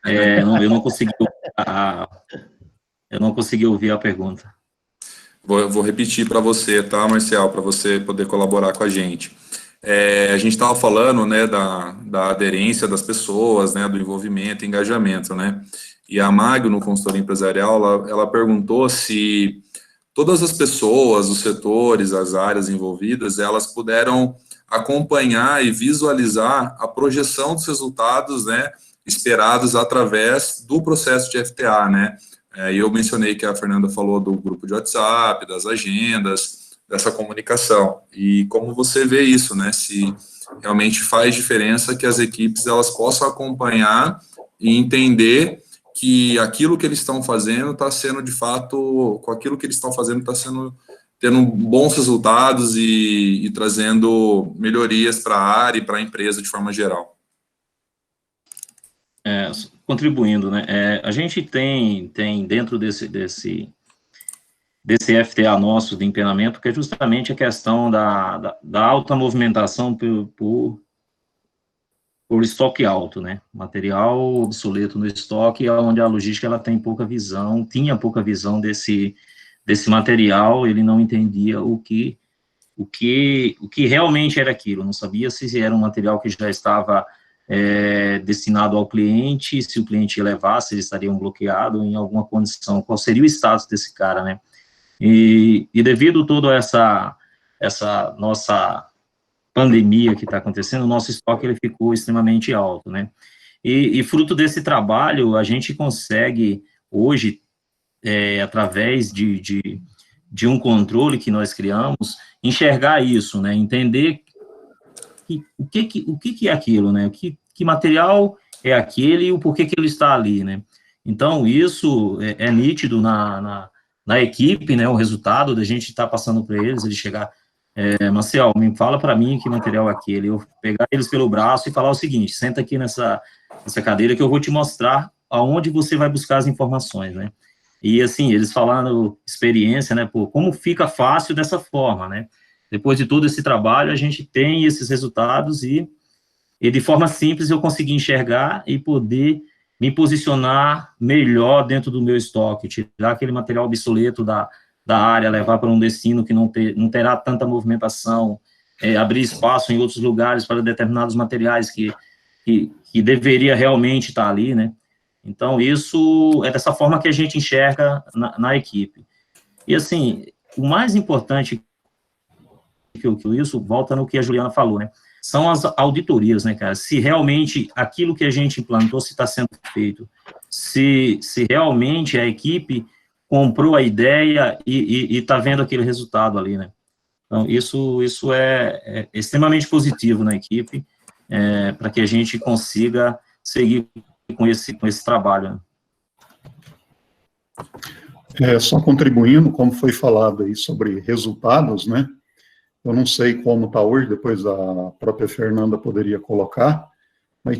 Eu não consegui Eu não consegui ouvir a pergunta. Vou repetir para você, tá, Marcial, para você poder colaborar com a gente. A gente estava falando, né, da aderência das pessoas, né, do envolvimento, engajamento, né, e a Magno, no consultoria empresarial, ela perguntou se todas as pessoas, os setores, as áreas envolvidas, elas puderam acompanhar e visualizar a projeção dos resultados, né, esperados através do processo de FTA, né. E eu mencionei que a Fernanda falou do grupo de WhatsApp, das agendas, dessa comunicação. E como você vê isso, né? Se realmente faz diferença que as equipes elas possam acompanhar e entender que aquilo que eles estão fazendo está sendo, de fato, com aquilo que eles estão fazendo está sendo, tendo bons resultados e trazendo melhorias para a área e para a empresa de forma geral. Contribuindo, né, a gente tem dentro desse FTA nosso de empenamento, que é justamente a questão da alta movimentação por estoque alto, né, material obsoleto no estoque, onde a logística ela tinha pouca visão desse material, ele não entendia o que realmente era aquilo, não sabia se era um material que já estava destinado ao cliente, se o cliente ia levar, se eles estariam bloqueados em alguma condição, qual seria o status desse cara, né? E devido a toda essa nossa pandemia que está acontecendo, o nosso estoque ele ficou extremamente alto, né? E fruto desse trabalho, a gente consegue, hoje, através de um controle que nós criamos, enxergar isso, né? Entender o que é aquilo, né? Que material é aquele e o porquê que ele está ali, né? Então, isso é nítido na equipe, né? O resultado da gente estar passando para eles, ele chegar, Marcial, me fala para mim que material é aquele, eu pegar eles pelo braço e falar o seguinte, senta aqui nessa cadeira que eu vou te mostrar aonde você vai buscar as informações, né? E, assim, eles falando experiência, né? Pô, como fica fácil dessa forma, né? Depois de todo esse trabalho, a gente tem esses resultados e de forma simples eu consegui enxergar e poder me posicionar melhor dentro do meu estoque, tirar aquele material obsoleto da área, levar para um destino que não terá tanta movimentação, abrir espaço em outros lugares para determinados materiais que deveria realmente estar ali, né? Então, isso é dessa forma que a gente enxerga na equipe. E, assim, o mais importante que isso volta no que a Juliana falou, né? São as auditorias, né, cara? Se realmente aquilo que a gente implantou, se está sendo feito, se realmente a equipe comprou a ideia e está vendo aquele resultado ali, né? Então, isso é extremamente positivo na equipe, para que a gente consiga seguir com esse trabalho, né? Só contribuindo, como foi falado aí sobre resultados, né? Eu não sei como está hoje, depois a própria Fernanda poderia colocar, mas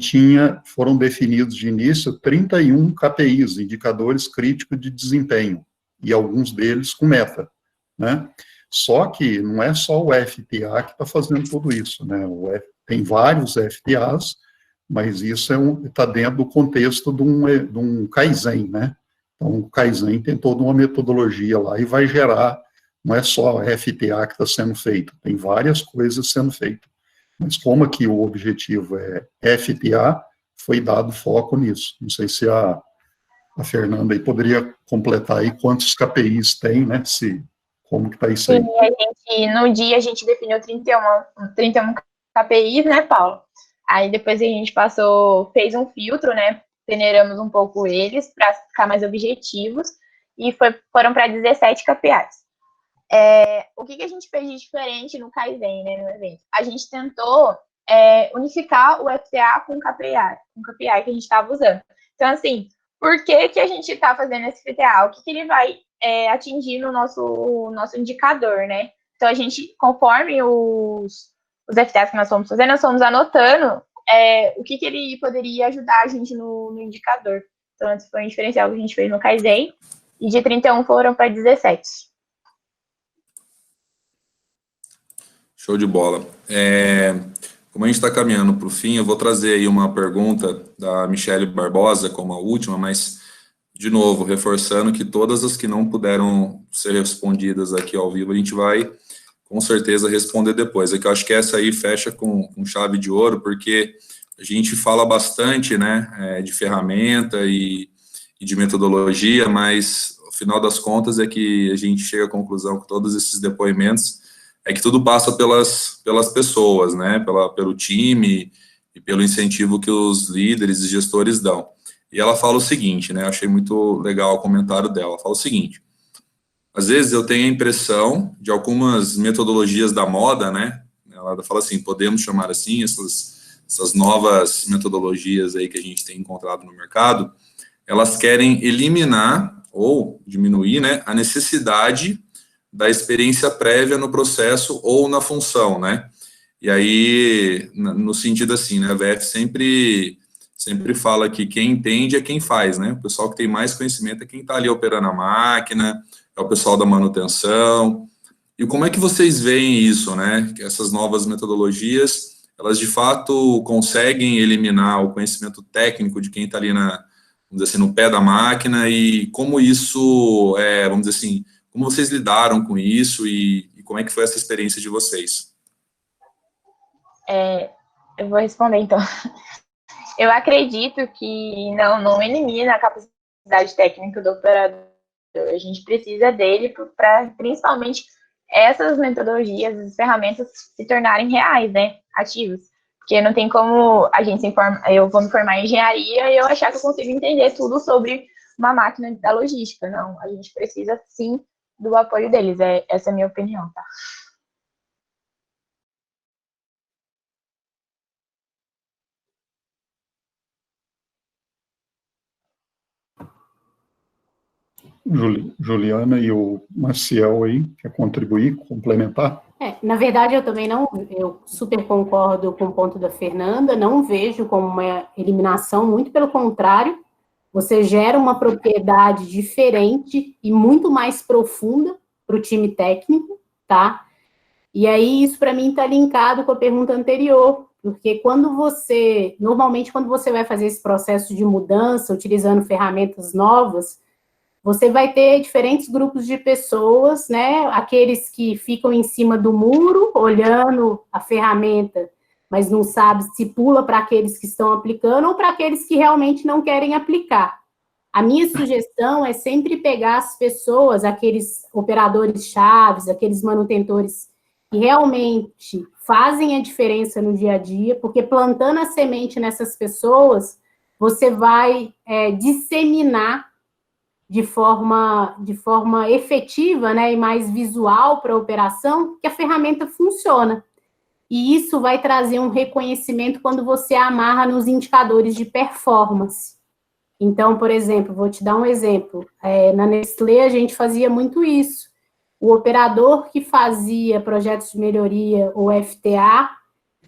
foram definidos de início 31 KPIs, indicadores críticos de desempenho, e alguns deles com meta, né? Só que não é só o FTA que está fazendo tudo isso, né? Tem vários FTAs, mas isso está dentro do contexto de um Kaizen, né? Então, o Kaizen tem toda uma metodologia lá e vai gerar. Não é só a FTA que está sendo feito, tem várias coisas sendo feitas. Mas como aqui o objetivo é FTA, foi dado foco nisso. Não sei se a Fernanda aí poderia completar aí quantos KPIs tem, né? Como que está isso aí? Sim, no dia a gente definiu 31 KPIs, né, Paulo? Aí depois a gente fez um filtro, né? Peneiramos um pouco eles para ficar mais objetivos e foram para 17 KPIs. O que a gente fez de diferente no Kaizen, né, no evento? A gente tentou unificar o FTA com o KPI que a gente estava usando. Então, assim, por que a gente está fazendo esse FTA? O que ele vai atingir no nosso indicador, né? Então, a gente, conforme os FTAs que nós fomos fazendo, nós fomos anotando o que ele poderia ajudar a gente no indicador. Então, esse foi um diferencial que a gente fez no Kaizen, e de 31 foram para 17. Show de bola. Como a gente está caminhando para o fim, eu vou trazer aí uma pergunta da Michele Barbosa como a última, mas de novo, reforçando que todas as que não puderam ser respondidas aqui ao vivo, a gente vai, com certeza, responder depois. É que eu acho que essa aí fecha com chave de ouro, porque a gente fala bastante, né, de ferramenta e de metodologia, mas, ao final das contas, é que a gente chega à conclusão com todos esses depoimentos, é que tudo passa pelas pessoas, né, pelo time e pelo incentivo que os líderes e gestores dão. E ela fala o seguinte, né, eu achei muito legal o comentário dela, ela fala o seguinte: às vezes eu tenho a impressão de algumas metodologias da moda, né, ela fala assim, podemos chamar assim, essas novas metodologias aí que a gente tem encontrado no mercado, elas querem eliminar ou diminuir, né, a necessidade da experiência prévia no processo ou na função, né, e aí, no sentido assim, né, a VF sempre fala que quem entende é quem faz, né? O pessoal que tem mais conhecimento é quem está ali operando a máquina, é o pessoal da manutenção. E como é que vocês veem isso, né? Que essas novas metodologias, elas de fato conseguem eliminar o conhecimento técnico de quem está ali vamos dizer assim, no pé da máquina, e como isso, vamos dizer assim, como vocês lidaram com isso e como é que foi essa experiência de vocês? Eu vou responder, então. Eu acredito que não elimina a capacidade técnica do operador. A gente precisa dele para, principalmente, essas metodologias, as ferramentas se tornarem reais, né? Ativas. Porque não tem como a gente eu vou me formar em engenharia e eu achar que eu consigo entender tudo sobre uma máquina da logística. Não, a gente precisa, sim, do apoio deles. Essa é a minha opinião, tá? Juliana e o Maciel aí, quer contribuir, complementar? Na verdade, eu super concordo com o ponto da Fernanda, não vejo como uma eliminação, muito pelo contrário, você gera uma propriedade diferente e muito mais profunda para o time técnico, tá? E aí, isso para mim está linkado com a pergunta anterior, porque normalmente quando você vai fazer esse processo de mudança, utilizando ferramentas novas, você vai ter diferentes grupos de pessoas, né? Aqueles que ficam em cima do muro, olhando a ferramenta, mas não sabe se pula para aqueles que estão aplicando ou para aqueles que realmente não querem aplicar. A minha sugestão é sempre pegar as pessoas, aqueles operadores chaves, aqueles manutentores que realmente fazem a diferença no dia a dia, porque plantando a semente nessas pessoas, você vai disseminar de forma efetiva, né, e mais visual para a operação, que a ferramenta funciona. E isso vai trazer um reconhecimento quando você amarra nos indicadores de performance. Então, por exemplo, vou te dar um exemplo. Na Nestlé, a gente fazia muito isso. O operador que fazia projetos de melhoria, ou FTA,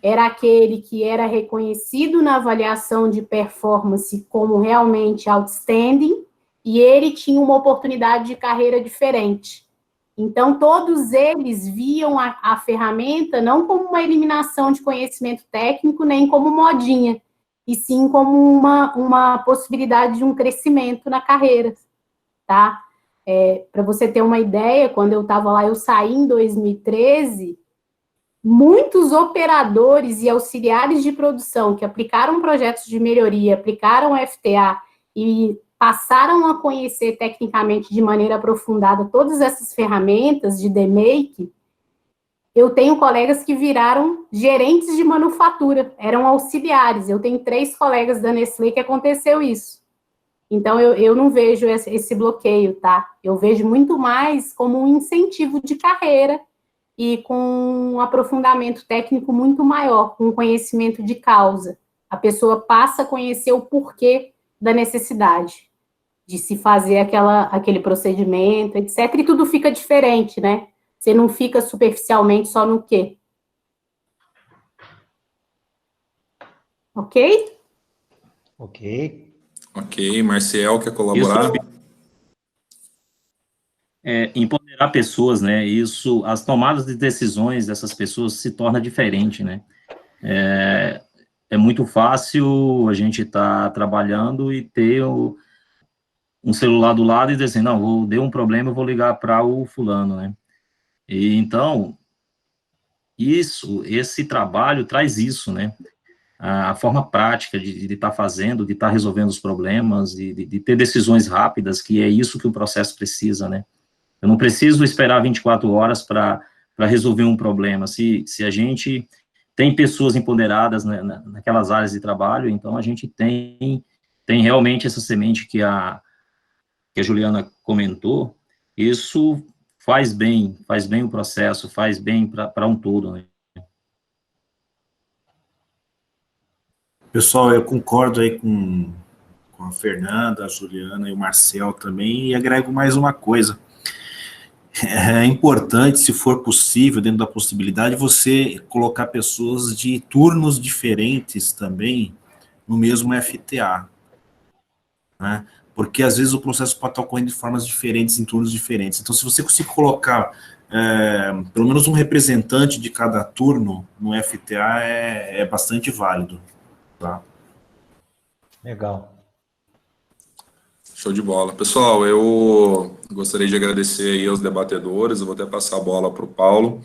era aquele que era reconhecido na avaliação de performance como realmente outstanding, e ele tinha uma oportunidade de carreira diferente. Então, todos eles viam a ferramenta não como uma eliminação de conhecimento técnico, nem como modinha, e sim como uma possibilidade de um crescimento na carreira, tá? Para você ter uma ideia, quando eu estava lá, eu saí em 2013, muitos operadores e auxiliares de produção que aplicaram projetos de melhoria, aplicaram FTA e passaram a conhecer tecnicamente de maneira aprofundada todas essas ferramentas de demake. Eu tenho colegas que viraram gerentes de manufatura, eram auxiliares. Eu tenho 3 colegas da Nestlé que aconteceu isso. Então, eu não vejo esse bloqueio, tá? Eu vejo muito mais como um incentivo de carreira e com um aprofundamento técnico muito maior, com conhecimento de causa. A pessoa passa a conhecer o porquê da necessidade de se fazer aquele procedimento, etc. E tudo fica diferente, né? Você não fica superficialmente só no quê. Ok? Ok. Ok, Marcial, quer colaborar? Empoderar pessoas, né? Isso, as tomadas de decisões dessas pessoas se torna diferente, né? É muito fácil a gente estar trabalhando e ter um celular do lado e dizer assim, não, deu um problema, eu vou ligar para o fulano, né? E, então, esse trabalho traz isso, né? A forma prática de estar fazendo, de estar resolvendo os problemas, de ter decisões rápidas, que é isso que o processo precisa, né? Eu não preciso esperar 24 horas para resolver um problema. Se a gente tem pessoas empoderadas, né, naquelas áreas de trabalho, então a gente tem realmente essa semente que a Juliana comentou, isso faz bem o processo, faz bem para um todo, né? Pessoal, eu concordo aí com a Fernanda, a Juliana e o Marcel também, e agrego mais uma coisa. É importante, se for possível, dentro da possibilidade, você colocar pessoas de turnos diferentes também no mesmo FTA, né? Porque às vezes o processo pode estar ocorrendo de formas diferentes, em turnos diferentes. Então, se você conseguir colocar pelo menos um representante de cada turno no FTA, é bastante válido. Tá? Legal. Show de bola. Pessoal, eu gostaria de agradecer aí aos debatedores, eu vou até passar a bola para o Paulo,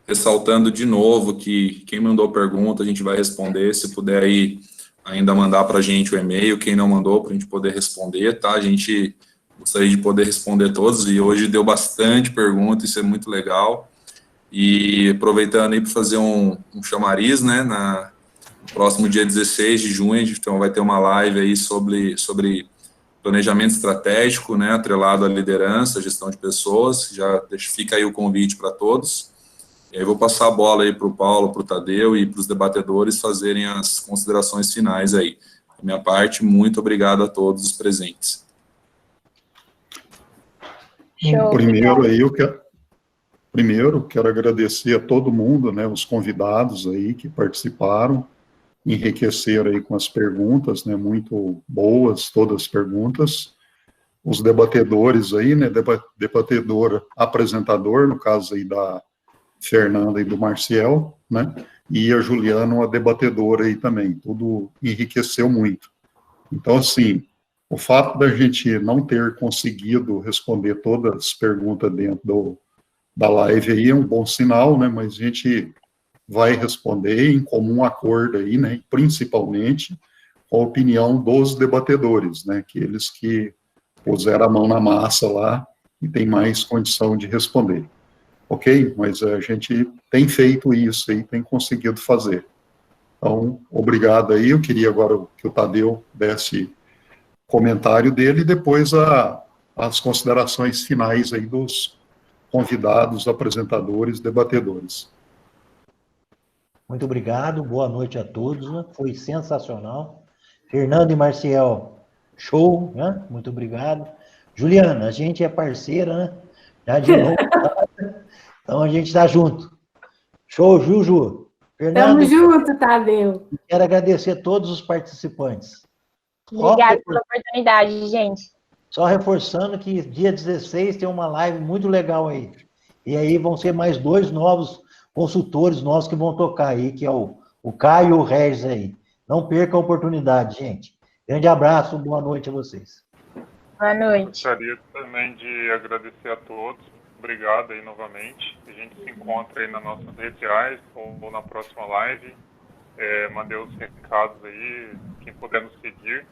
ressaltando de novo que quem mandou pergunta, a gente vai responder, se puder aí ainda mandar para a gente o e-mail, quem não mandou, para a gente poder responder, tá? A gente gostaria de poder responder todos, e hoje deu bastante pergunta, isso é muito legal. E aproveitando aí para fazer um chamariz, né, no próximo dia 16 de junho, a gente então vai ter uma live aí sobre planejamento estratégico, né, atrelado à liderança, gestão de pessoas, já fica aí o convite para todos. E aí vou passar a bola aí para o Paulo, para o Tadeu e para os debatedores fazerem as considerações finais aí. Da minha parte, muito obrigado a todos os presentes. Show, Primeiro aí quero agradecer a todo mundo, né, os convidados aí que participaram, enriqueceram aí com as perguntas, né, muito boas todas as perguntas, os debatedores aí, né, debatedor, apresentador, no caso aí da Fernanda e do Marcial, né, e a Juliana, a debatedora aí também, tudo enriqueceu muito. Então, assim, o fato da gente não ter conseguido responder todas as perguntas dentro da live aí é um bom sinal, né, mas a gente vai responder em comum acordo aí, né, principalmente com a opinião dos debatedores, né, aqueles que puseram a mão na massa lá e tem mais condição de responder. Ok? Mas a gente tem feito isso aí, tem conseguido fazer. Então, obrigado aí, eu queria agora que o Tadeu desse comentário dele e depois as considerações finais aí dos convidados, apresentadores, debatedores. Muito obrigado, boa noite a todos, né? Foi sensacional. Fernando e Marcial, show, né? Muito obrigado. Juliana, a gente é parceira, né? Já de novo, então a gente está junto. Show, Juju. Fernando, tamo junto, Tadeu. Quero agradecer a todos os participantes. Obrigada pela oportunidade, gente. Só reforçando que dia 16 tem uma live muito legal aí. E aí vão ser mais 2 novos consultores nossos que vão tocar aí, que é o Caio e o Regis aí. Não perca a oportunidade, gente. Grande abraço, boa noite a vocês. Boa noite. Gostaria também de agradecer a todos. Obrigado aí novamente. A gente se encontra aí nas nossas redes sociais ou na próxima live. Mandei os recados aí, quem puder nos seguir.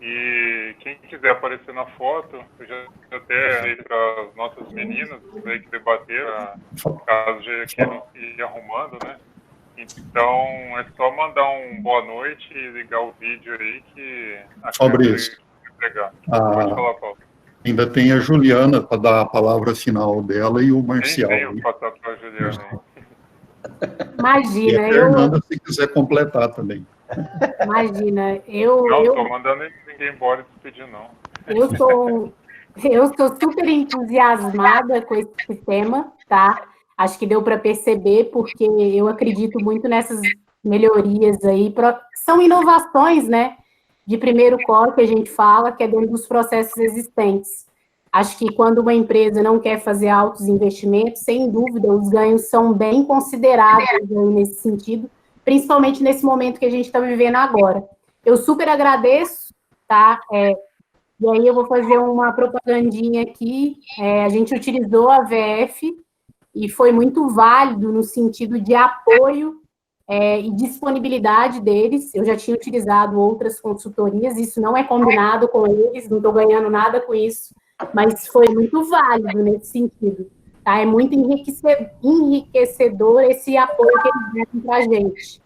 E quem quiser aparecer na foto, eu já até dei para as nossas meninas aí que debateram, caso já queiram ir arrumando, né? Então, é só mandar um boa noite e ligar o vídeo aí que a Fabrício, pegar. Pode falar, Paulo. Ainda tem a Juliana para dar a palavra final dela e o Marcial. Tenho passar para a Juliana. Imagina, e a Fernanda, se quiser completar também. Imagina, Não, estou mandando ninguém embora e despedir, não. Eu sou super entusiasmada com esse sistema, tá? Acho que deu para perceber, porque eu acredito muito nessas melhorias aí, são inovações, né? De primeiro core que a gente fala, que é dentro dos processos existentes. Acho que quando uma empresa não quer fazer altos investimentos, sem dúvida, os ganhos são bem consideráveis nesse sentido, principalmente nesse momento que a gente está vivendo agora. Eu super agradeço, tá? E aí eu vou fazer uma propagandinha aqui. A gente utilizou a VF e foi muito válido no sentido de apoio e disponibilidade deles. Eu já tinha utilizado outras consultorias, isso não é combinado com eles, não estou ganhando nada com isso, mas foi muito válido nesse sentido. Tá? É muito enriquecedor esse apoio que eles deram para a gente.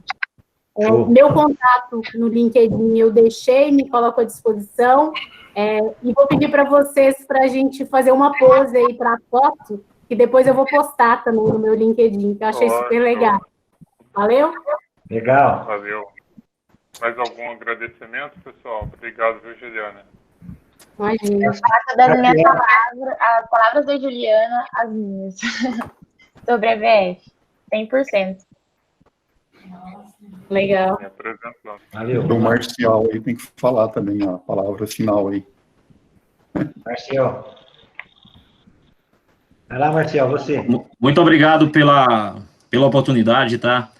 Meu contato no LinkedIn eu deixei, me coloco à disposição, e vou pedir para vocês para a gente fazer uma pose aí para a foto, que depois eu vou postar também no meu LinkedIn, que eu achei super legal. Valeu? Legal. Valeu. Mais algum agradecimento, pessoal? Obrigado, viu, Juliana? Imagina. Eu faço das minhas palavras, as palavras da Juliana, as minhas. Sobre a VF. 100%. Legal. Me apresentando. Valeu. O Marcial aí tem que falar também a palavra final aí. Marcial. Vai lá, Marcial, você. Muito obrigado pela oportunidade, tá?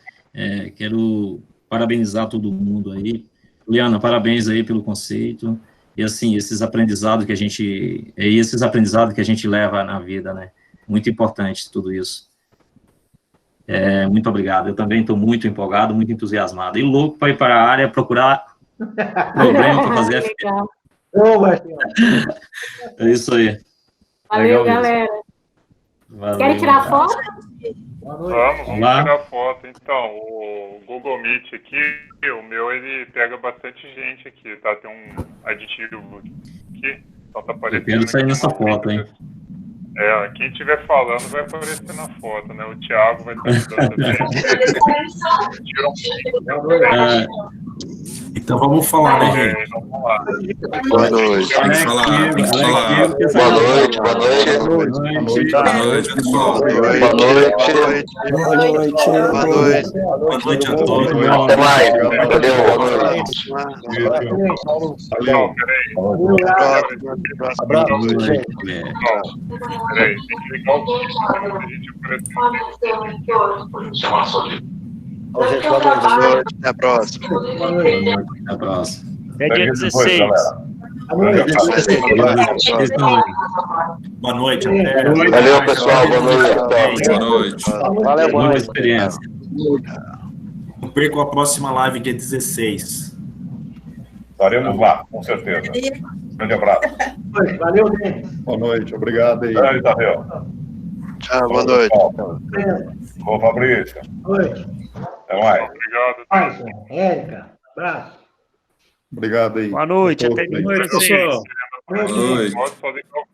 Quero parabenizar todo mundo aí. Juliana, parabéns aí pelo conceito. E, assim, esses aprendizados que a gente leva na vida, né? Muito importante tudo isso. Muito obrigado. Eu também estou muito empolgado, muito entusiasmado. E louco para ir para a área procurar problema para fazer FTA. Ô, Marcial. É isso aí. Valeu, Legal mesmo. galera. Valeu, Querem tirar foto? Vamos Lá. tirar foto. Então, o Google Meet aqui, o meu, ele pega bastante gente aqui, tá? Tem um aditivo aqui, então tá aparecendo. Eu quero sair aqui nessa uma foto, hein? Quem estiver falando vai aparecer na foto, né? O Thiago vai estar ajudando também. Tira um Então vamos falar, né, gente? Vamos lá. Boa noite. Tem que falar. Boa noite, boa noite. Boa noite, pessoal. Boa noite. Boa noite. Boa noite. Boa noite a todos. Até mais. Valeu. Boa noite. Pessoal, peraí. Abraço, gente. Peraí, tem que ligar o vídeo pra gente aparecer. Ô, gente, boa noite. Boa noite. Até a próxima. Boa noite. Até a próxima. É dia 16. Boa noite. Boa noite. Até. Valeu, pessoal. Boa noite. Boa noite. Valeu, boa Boa noite. experiência. Não percam a próxima live, dia 16. Estaremos lá, com certeza. Grande abraço. Valeu, gente. Boa noite, obrigado aí. Grande, Isabel. Tchau, boa noite. Ô, Fabrício. Boa noite. Até mais. Obrigado. Alisson, Érica, abraço. Obrigado aí. Boa noite, até dia 16. Boa noite. Pode fazer qualquer